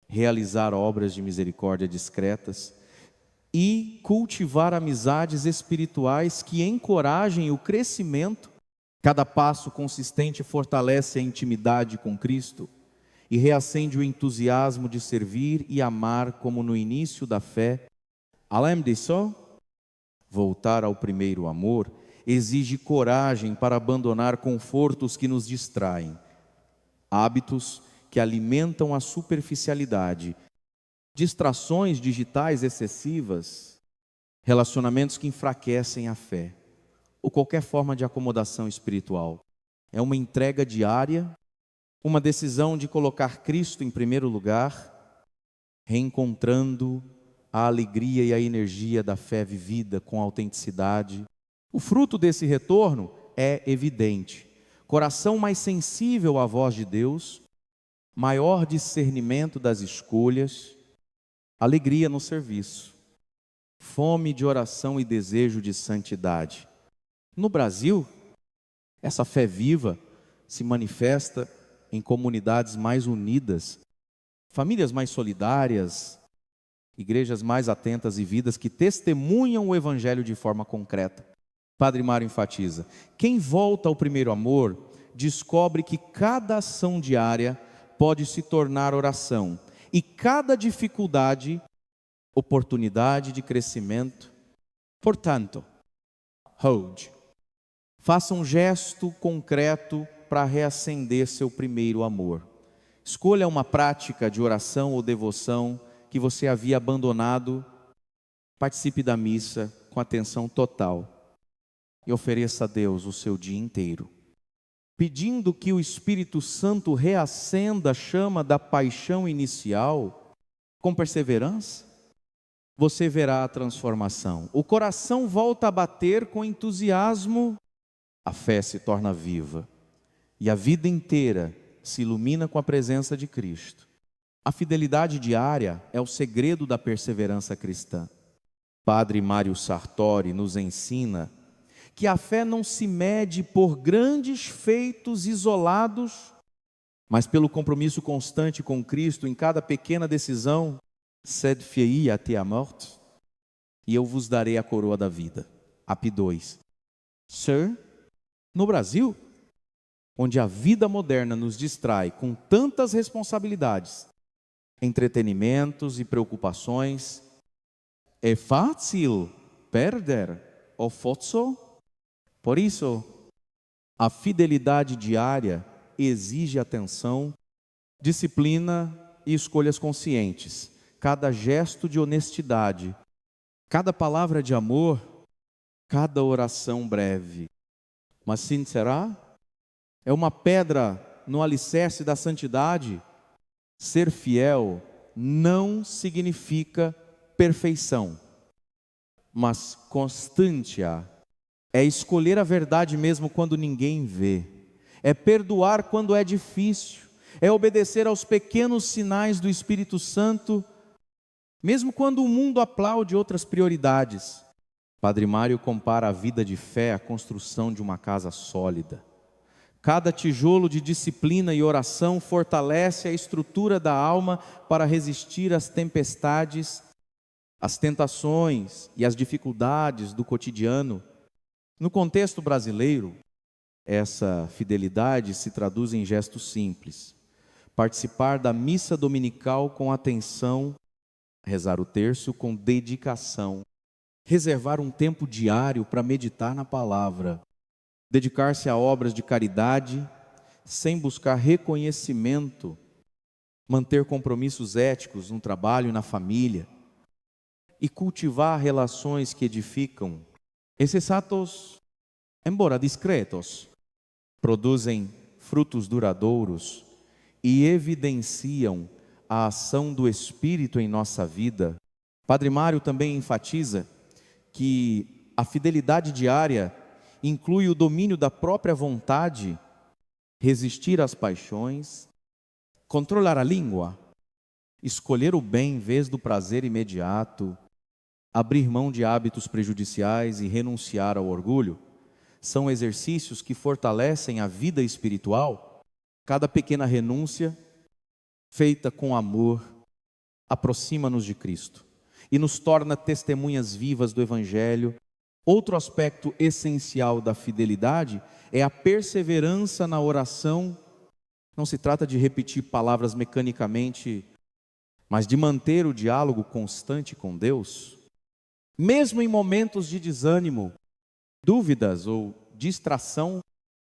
S1: realizar obras de misericórdia discretas e cultivar amizades espirituais que encorajem o crescimento. Cada passo consistente fortalece a intimidade com Cristo e reacende o entusiasmo de servir e amar como no início da fé. Além disso, voltar ao primeiro amor exige coragem para abandonar confortos que nos distraem, hábitos que alimentam a superficialidade, distrações digitais excessivas, relacionamentos que enfraquecem a fé, ou qualquer forma de acomodação espiritual. É uma entrega diária, uma decisão de colocar Cristo em primeiro lugar, reencontrando a alegria e a energia da fé vivida com autenticidade. O fruto desse retorno é evidente: coração mais sensível à voz de Deus, maior discernimento das escolhas, alegria no serviço, fome de oração e desejo de santidade. No Brasil, essa fé viva se manifesta em comunidades mais unidas, famílias mais solidárias, igrejas mais atentas e vidas que testemunham o Evangelho de forma concreta. Padre Mário enfatiza: quem volta ao primeiro amor descobre que cada ação diária pode se tornar oração e cada dificuldade, oportunidade de crescimento. Portanto, faça um gesto concreto para reacender seu primeiro amor. Escolha uma prática de oração ou devoção que você havia abandonado. Participe da missa com atenção total e ofereça a Deus o seu dia inteiro, pedindo que o Espírito Santo reacenda a chama da paixão inicial. Com perseverança, você verá a transformação. O coração volta a bater com entusiasmo, a fé se torna viva e a vida inteira se ilumina com a presença de Cristo. A fidelidade diária é o segredo da perseverança cristã. Padre Mário Sartori nos ensina que a fé não se mede por grandes feitos isolados, mas pelo compromisso constante com Cristo em cada pequena decisão, sed fiei até a morte, e eu vos darei a coroa da vida. AP 2. Sir, no Brasil, onde a vida moderna nos distrai com tantas responsabilidades, entretenimentos e preocupações, é fácil perder o foco. Por isso, a fidelidade diária exige atenção, disciplina e escolhas conscientes. Cada gesto de honestidade, cada palavra de amor, cada oração breve, mas sincera, é uma pedra no alicerce da santidade. Ser fiel não significa perfeição, mas constância. É escolher a verdade mesmo quando ninguém vê. É perdoar quando é difícil. É obedecer aos pequenos sinais do Espírito Santo, mesmo quando o mundo aplaude outras prioridades. Padre Mário compara a vida de fé à construção de uma casa sólida. Cada tijolo de disciplina e oração fortalece a estrutura da alma para resistir às tempestades, às tentações e às dificuldades do cotidiano. No contexto brasileiro, essa fidelidade se traduz em gestos simples. Participar da missa dominical com atenção, rezar o terço com dedicação, reservar um tempo diário para meditar na palavra, dedicar-se a obras de caridade sem buscar reconhecimento, manter compromissos éticos no trabalho e na família e cultivar relações que edificam. Esses atos, embora discretos, produzem frutos duradouros e evidenciam a ação do Espírito em nossa vida. Padre Mário também enfatiza que a fidelidade diária inclui o domínio da própria vontade, resistir às paixões, controlar a língua, escolher o bem em vez do prazer imediato, abrir mão de hábitos prejudiciais e renunciar ao orgulho. São exercícios que fortalecem a vida espiritual. Cada pequena renúncia, feita com amor, aproxima-nos de Cristo e nos torna testemunhas vivas do Evangelho. Outro aspecto essencial da fidelidade é a perseverança na oração. Não se trata de repetir palavras mecanicamente, mas de manter o diálogo constante com Deus. Mesmo em momentos de desânimo, dúvidas ou distração,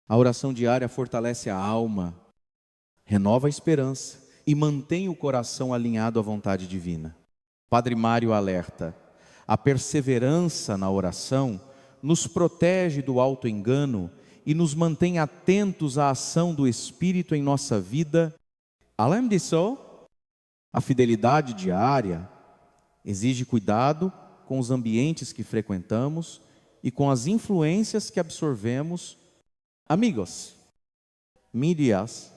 S1: a oração diária fortalece a alma, renova a esperança e mantém o coração alinhado à vontade divina. Padre Mário alerta: a perseverança na oração nos protege do auto-engano e nos mantém atentos à ação do Espírito em nossa vida. Além disso, a fidelidade diária exige cuidado com os ambientes que frequentamos e com as influências que absorvemos. Amigos, mídias,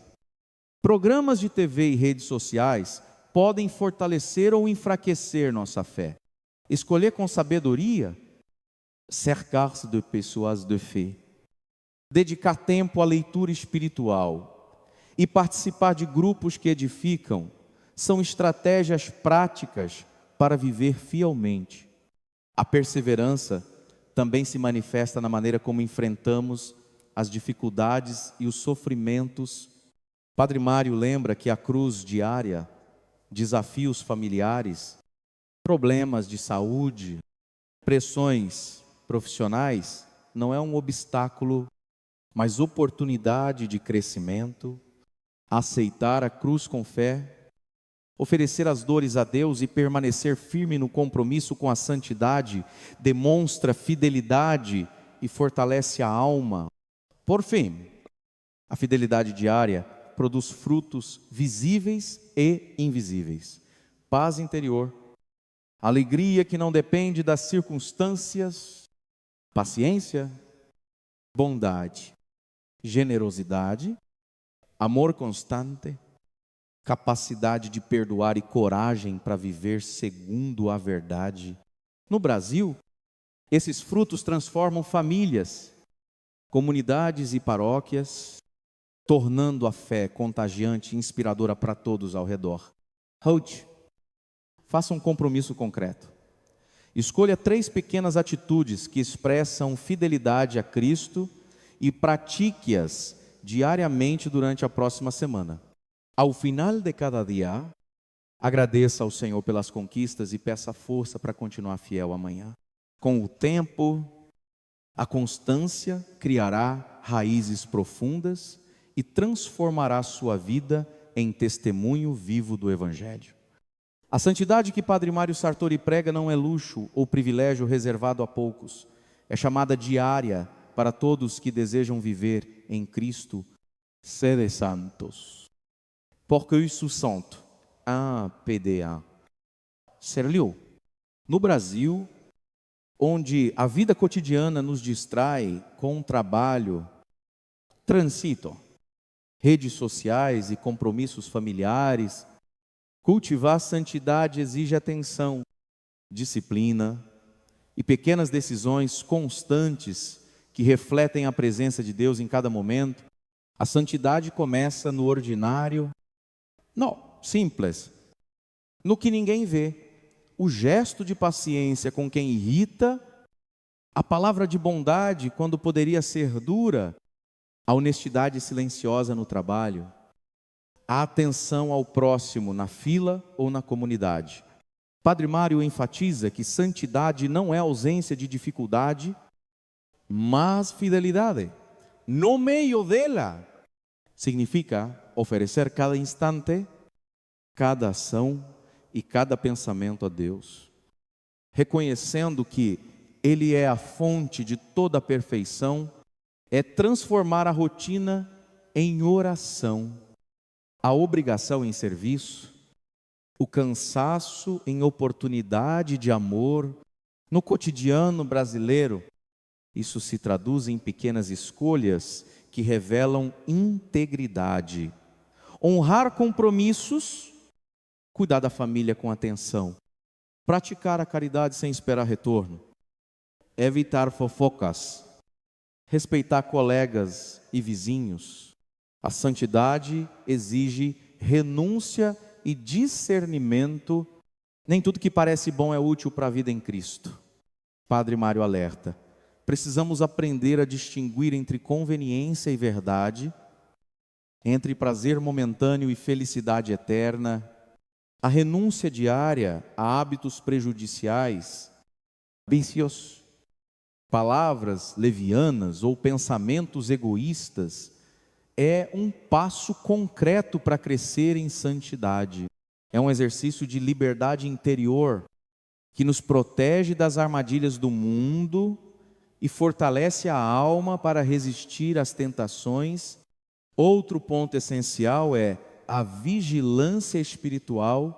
S1: programas de TV e redes sociais podem fortalecer ou enfraquecer nossa fé. Escolher com sabedoria, cercar-se de pessoas de fé, dedicar tempo à leitura espiritual e participar de grupos que edificam são estratégias práticas para viver fielmente. A perseverança também se manifesta na maneira como enfrentamos as dificuldades e os sofrimentos. Padre Mário lembra que a cruz diária, desafios familiares, problemas de saúde, pressões profissionais, não é um obstáculo, mas oportunidade de crescimento. Aceitar a cruz com fé, oferecer as dores a Deus e permanecer firme no compromisso com a santidade demonstra fidelidade e fortalece a alma. Por fim, a fidelidade diária produz frutos visíveis e invisíveis. Paz interior, alegria que não depende das circunstâncias, paciência, bondade, generosidade, amor constante, capacidade de perdoar e coragem para viver segundo a verdade. No Brasil, esses frutos transformam famílias, comunidades e paróquias. tornando a fé contagiante e inspiradora para todos ao redor. Hoje, faça um compromisso concreto. Escolha 3 pequenas atitudes que expressam fidelidade a Cristo e pratique-as diariamente durante a próxima semana. Ao final de cada dia, agradeça ao Senhor pelas conquistas e peça força para continuar fiel amanhã. Com o tempo, a constância criará raízes profundas e transformará sua vida em testemunho vivo do Evangelho. A santidade que Padre Mário Sartori prega não é luxo ou privilégio reservado a poucos. É chamada diária para todos que desejam viver em Cristo. Sede santos. Porque eu sou santo. PDA. Serlio. No Brasil, onde a vida cotidiana nos distrai com o trabalho, trânsito, redes sociais e compromissos familiares, cultivar a santidade exige atenção, disciplina e pequenas decisões constantes que refletem a presença de Deus em cada momento. A santidade começa no ordinário, simples, no que ninguém vê. O gesto de paciência com quem irrita, a palavra de bondade quando poderia ser dura, a honestidade silenciosa no trabalho, a atenção ao próximo na fila ou na comunidade. Padre Mário enfatiza que santidade não é ausência de dificuldade, mas fidelidade. No meio dela, significa oferecer cada instante, cada ação e cada pensamento a Deus, reconhecendo que Ele é a fonte de toda a perfeição, é transformar a rotina em oração, a obrigação em serviço, o cansaço em oportunidade de amor. No cotidiano brasileiro, isso se traduz em pequenas escolhas que revelam integridade. Honrar compromissos, cuidar da família com atenção, praticar a caridade sem esperar retorno, evitar fofocas, respeitar colegas e vizinhos. A santidade exige renúncia e discernimento. Nem tudo que parece bom é útil para a vida em Cristo. Padre Mário alerta: precisamos aprender a distinguir entre conveniência e verdade, entre prazer momentâneo e felicidade eterna. A renúncia diária a hábitos prejudiciais, vícios, palavras levianas ou pensamentos egoístas é um passo concreto para crescer em santidade. É um exercício de liberdade interior que nos protege das armadilhas do mundo e fortalece a alma para resistir às tentações. Outro ponto essencial é a vigilância espiritual.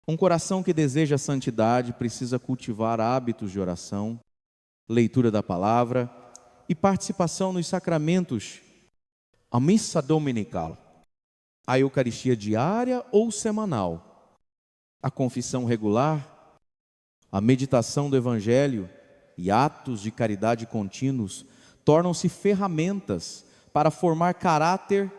S1: Um coração que deseja a santidade precisa cultivar hábitos de oração, leitura da palavra e participação nos sacramentos, a missa dominical, a Eucaristia diária ou semanal, a confissão regular, a meditação do Evangelho e atos de caridade contínuos tornam-se ferramentas para formar caráter,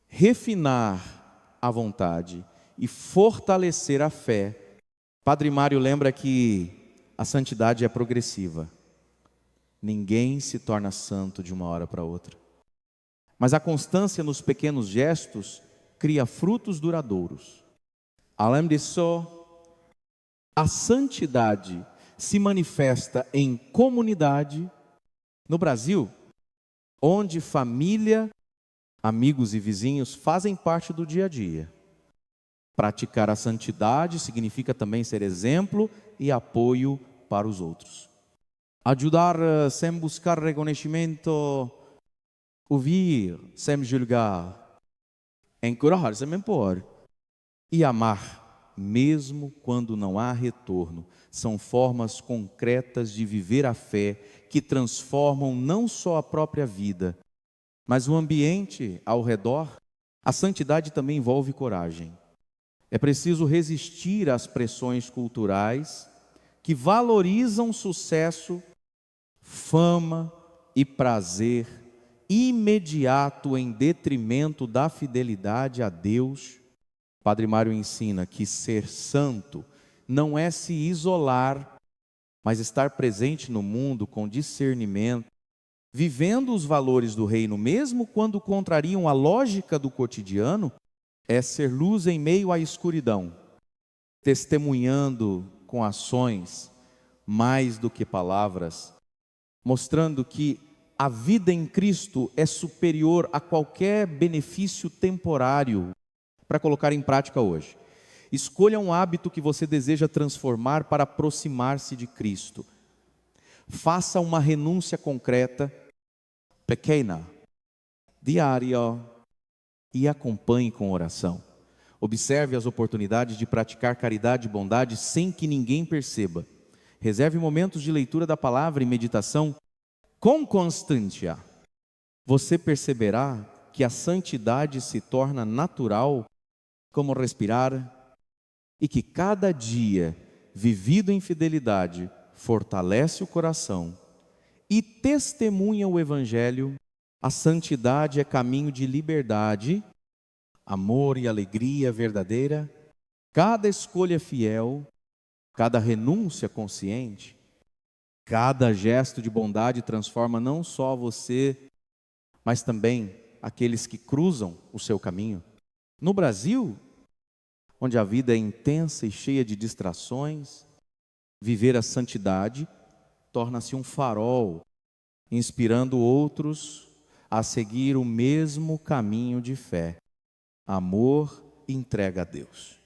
S1: refinar a vontade e fortalecer a fé. Padre Mário lembra que a santidade é progressiva. Ninguém se torna santo de uma hora para outra. Mas a constância nos pequenos gestos cria frutos duradouros. Além disso, a santidade se manifesta em comunidade. No Brasil, onde família, amigos e vizinhos fazem parte do dia a dia. Praticar a santidade significa também ser exemplo e apoio para os outros. Ajudar sem buscar reconhecimento, ouvir sem julgar, encorajar sem impor e amar mesmo quando não há retorno. São formas concretas de viver a fé que transformam não só a própria vida, mas o ambiente ao redor. A santidade também envolve coragem. É preciso resistir às pressões culturais que valorizam sucesso, fama e prazer, imediato em detrimento da fidelidade a Deus. Padre Mário ensina que ser santo não é se isolar, mas estar presente no mundo com discernimento, vivendo os valores do reino, mesmo quando contrariam a lógica do cotidiano, é ser luz em meio à escuridão, testemunhando com ações mais do que palavras, mostrando que a vida em Cristo é superior a qualquer benefício temporário. Para colocar em prática hoje, escolha um hábito que você deseja transformar para aproximar-se de Cristo. Faça uma renúncia concreta, pequena, diária, e acompanhe com oração. Observe as oportunidades de praticar caridade e bondade sem que ninguém perceba. Reserve momentos de leitura da palavra e meditação com constância. Você perceberá que a santidade se torna natural como respirar, e que cada dia vivido em fidelidade fortalece o coração e testemunha o Evangelho. A santidade é caminho de liberdade, amor e alegria verdadeira. Cada escolha fiel, cada renúncia consciente, cada gesto de bondade transforma não só você, mas também aqueles que cruzam o seu caminho. No Brasil, onde a vida é intensa e cheia de distrações, viver a santidade torna-se um farol, inspirando outros a seguir o mesmo caminho de fé, amor e entrega a Deus.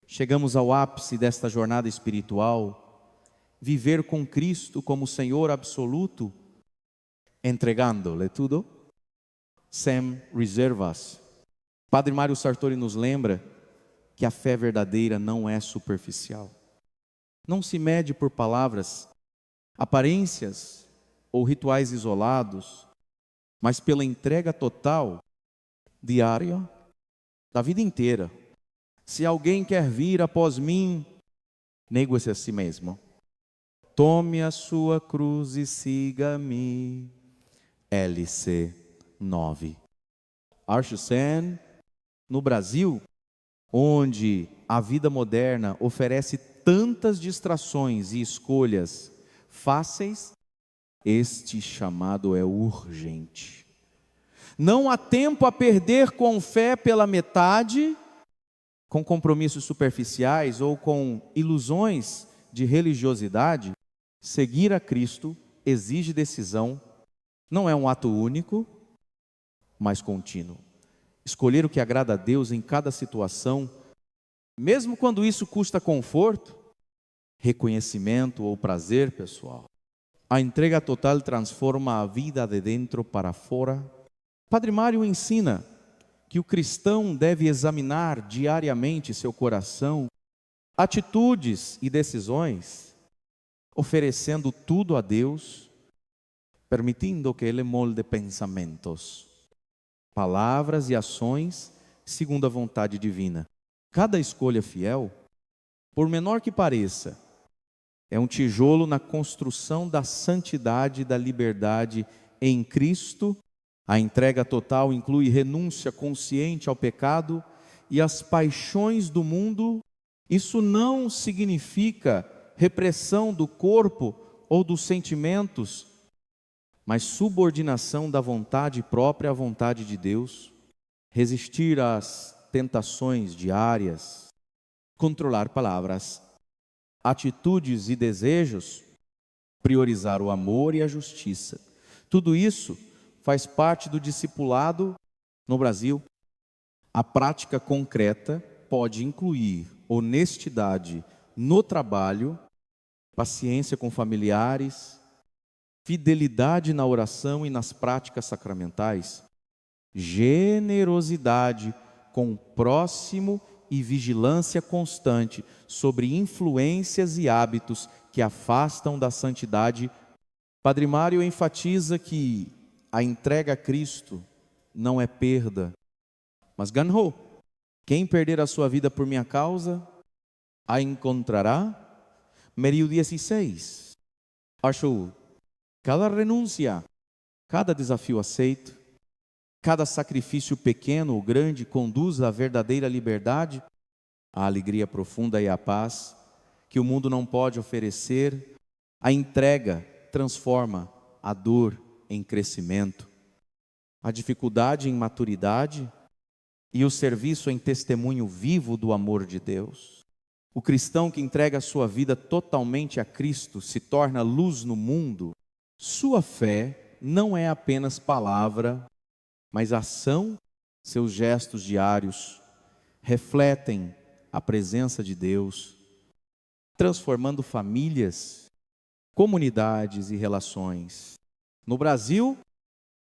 S1: Chegamos ao ápice desta jornada espiritual, viver com Cristo como Senhor absoluto, entregando-lhe tudo, sem reservas. Padre Mário Sartori nos lembra que a fé verdadeira não é superficial. Não se mede por palavras, aparências ou rituais isolados, mas pela entrega total, diária, da vida inteira. Se alguém quer vir após mim, negue-se a si mesmo. Tome a sua cruz e siga-me. LC 9. Archsen, no Brasil, onde a vida moderna oferece tantas distrações e escolhas fáceis, este chamado é urgente. Não há tempo a perder com fé pela metade, com compromissos superficiais ou com ilusões de religiosidade. Seguir a Cristo exige decisão, não é um ato único, mas contínuo. Escolher o que agrada a Deus em cada situação, mesmo quando isso custa conforto, reconhecimento ou prazer pessoal. A entrega total transforma a vida de dentro para fora. Padre Mário ensina que o cristão deve examinar diariamente seu coração, atitudes e decisões, oferecendo tudo a Deus, permitindo que Ele molde pensamentos, palavras e ações segundo a vontade divina. Cada escolha fiel, por menor que pareça, é um tijolo na construção da santidade e da liberdade em Cristo. A entrega total inclui renúncia consciente ao pecado e às paixões do mundo. Isso não significa repressão do corpo ou dos sentimentos, mas subordinação da vontade própria à vontade de Deus. Resistir às tentações diárias, controlar palavras, atitudes e desejos, priorizar o amor e a justiça. Tudo isso faz parte do discipulado no Brasil. A prática concreta pode incluir honestidade no trabalho, paciência com familiares, fidelidade na oração e nas práticas sacramentais, generosidade com o próximo e vigilância constante sobre influências e hábitos que afastam da santidade. Padre Mário enfatiza que a entrega a Cristo não é perda, mas ganho. Quem perder a sua vida por minha causa, a encontrará. Merio 16. Acho cada renúncia, cada desafio aceito, Cada sacrifício pequeno ou grande conduz à verdadeira liberdade, à alegria profunda e à paz que o mundo não pode oferecer. A entrega transforma a dor em crescimento, a dificuldade em maturidade e o serviço em testemunho vivo do amor de Deus. O cristão que entrega a sua vida totalmente a Cristo se torna luz no mundo. Sua fé não é apenas palavra, mas ação. Seus gestos diários refletem a presença de Deus, transformando famílias, comunidades e relações. No Brasil,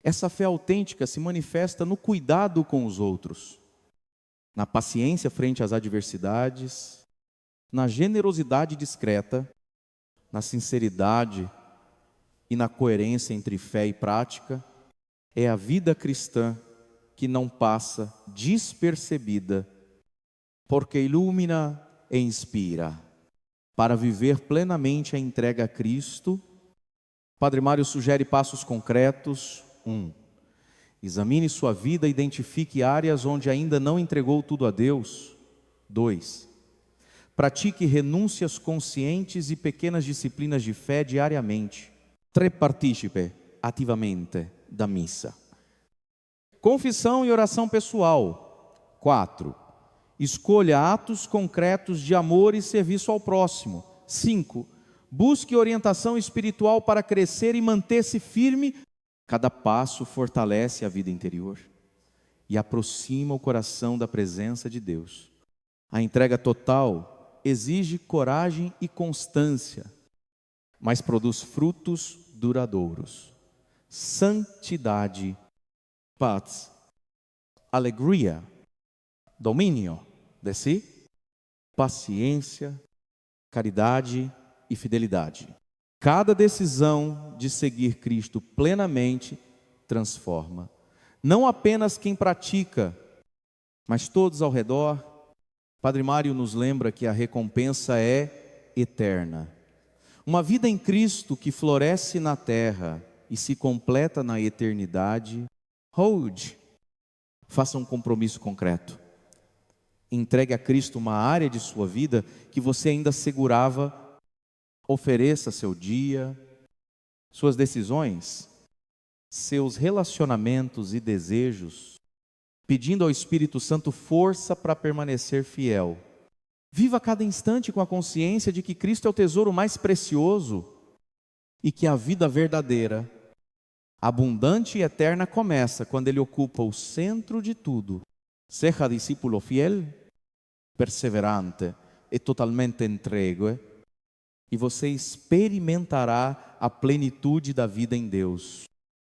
S1: essa fé autêntica se manifesta no cuidado com os outros, na paciência frente às adversidades, na generosidade discreta, na sinceridade e na coerência entre fé e prática. É a vida cristã que não passa despercebida, porque ilumina e inspira. Para viver plenamente a entrega a Cristo, Padre Mário sugere passos concretos. 1. Examine sua vida e identifique áreas onde ainda não entregou tudo a Deus. 2. Pratique renúncias conscientes e pequenas disciplinas de fé diariamente. 3. Participe ativamente da missa. Confissão e oração pessoal. 4. Escolha atos concretos de amor e serviço ao próximo. 5. Busque orientação espiritual para crescer e manter-se firme. Cada passo fortalece a vida interior e aproxima o coração da presença de Deus. A entrega total exige coragem e constância, mas produz frutos duradouros. Santidade, paz, alegria, domínio de si, paciência, caridade e fidelidade. Cada decisão de seguir Cristo plenamente transforma, não apenas quem pratica, mas todos ao redor. Padre Mário nos lembra que a recompensa é eterna. Uma vida em Cristo que floresce na terra e se completa na eternidade. Faça um compromisso concreto. Entregue a Cristo uma área de sua vida que você ainda segurava. Ofereça seu dia, suas decisões, seus relacionamentos e desejos, pedindo ao Espírito Santo força para permanecer fiel. Viva cada instante com a consciência de que Cristo é o tesouro mais precioso e que a vida verdadeira, abundante e eterna começa quando Ele ocupa o centro de tudo. Seja discípulo fiel, perseverante e totalmente entregue, e você experimentará a plenitude da vida em Deus.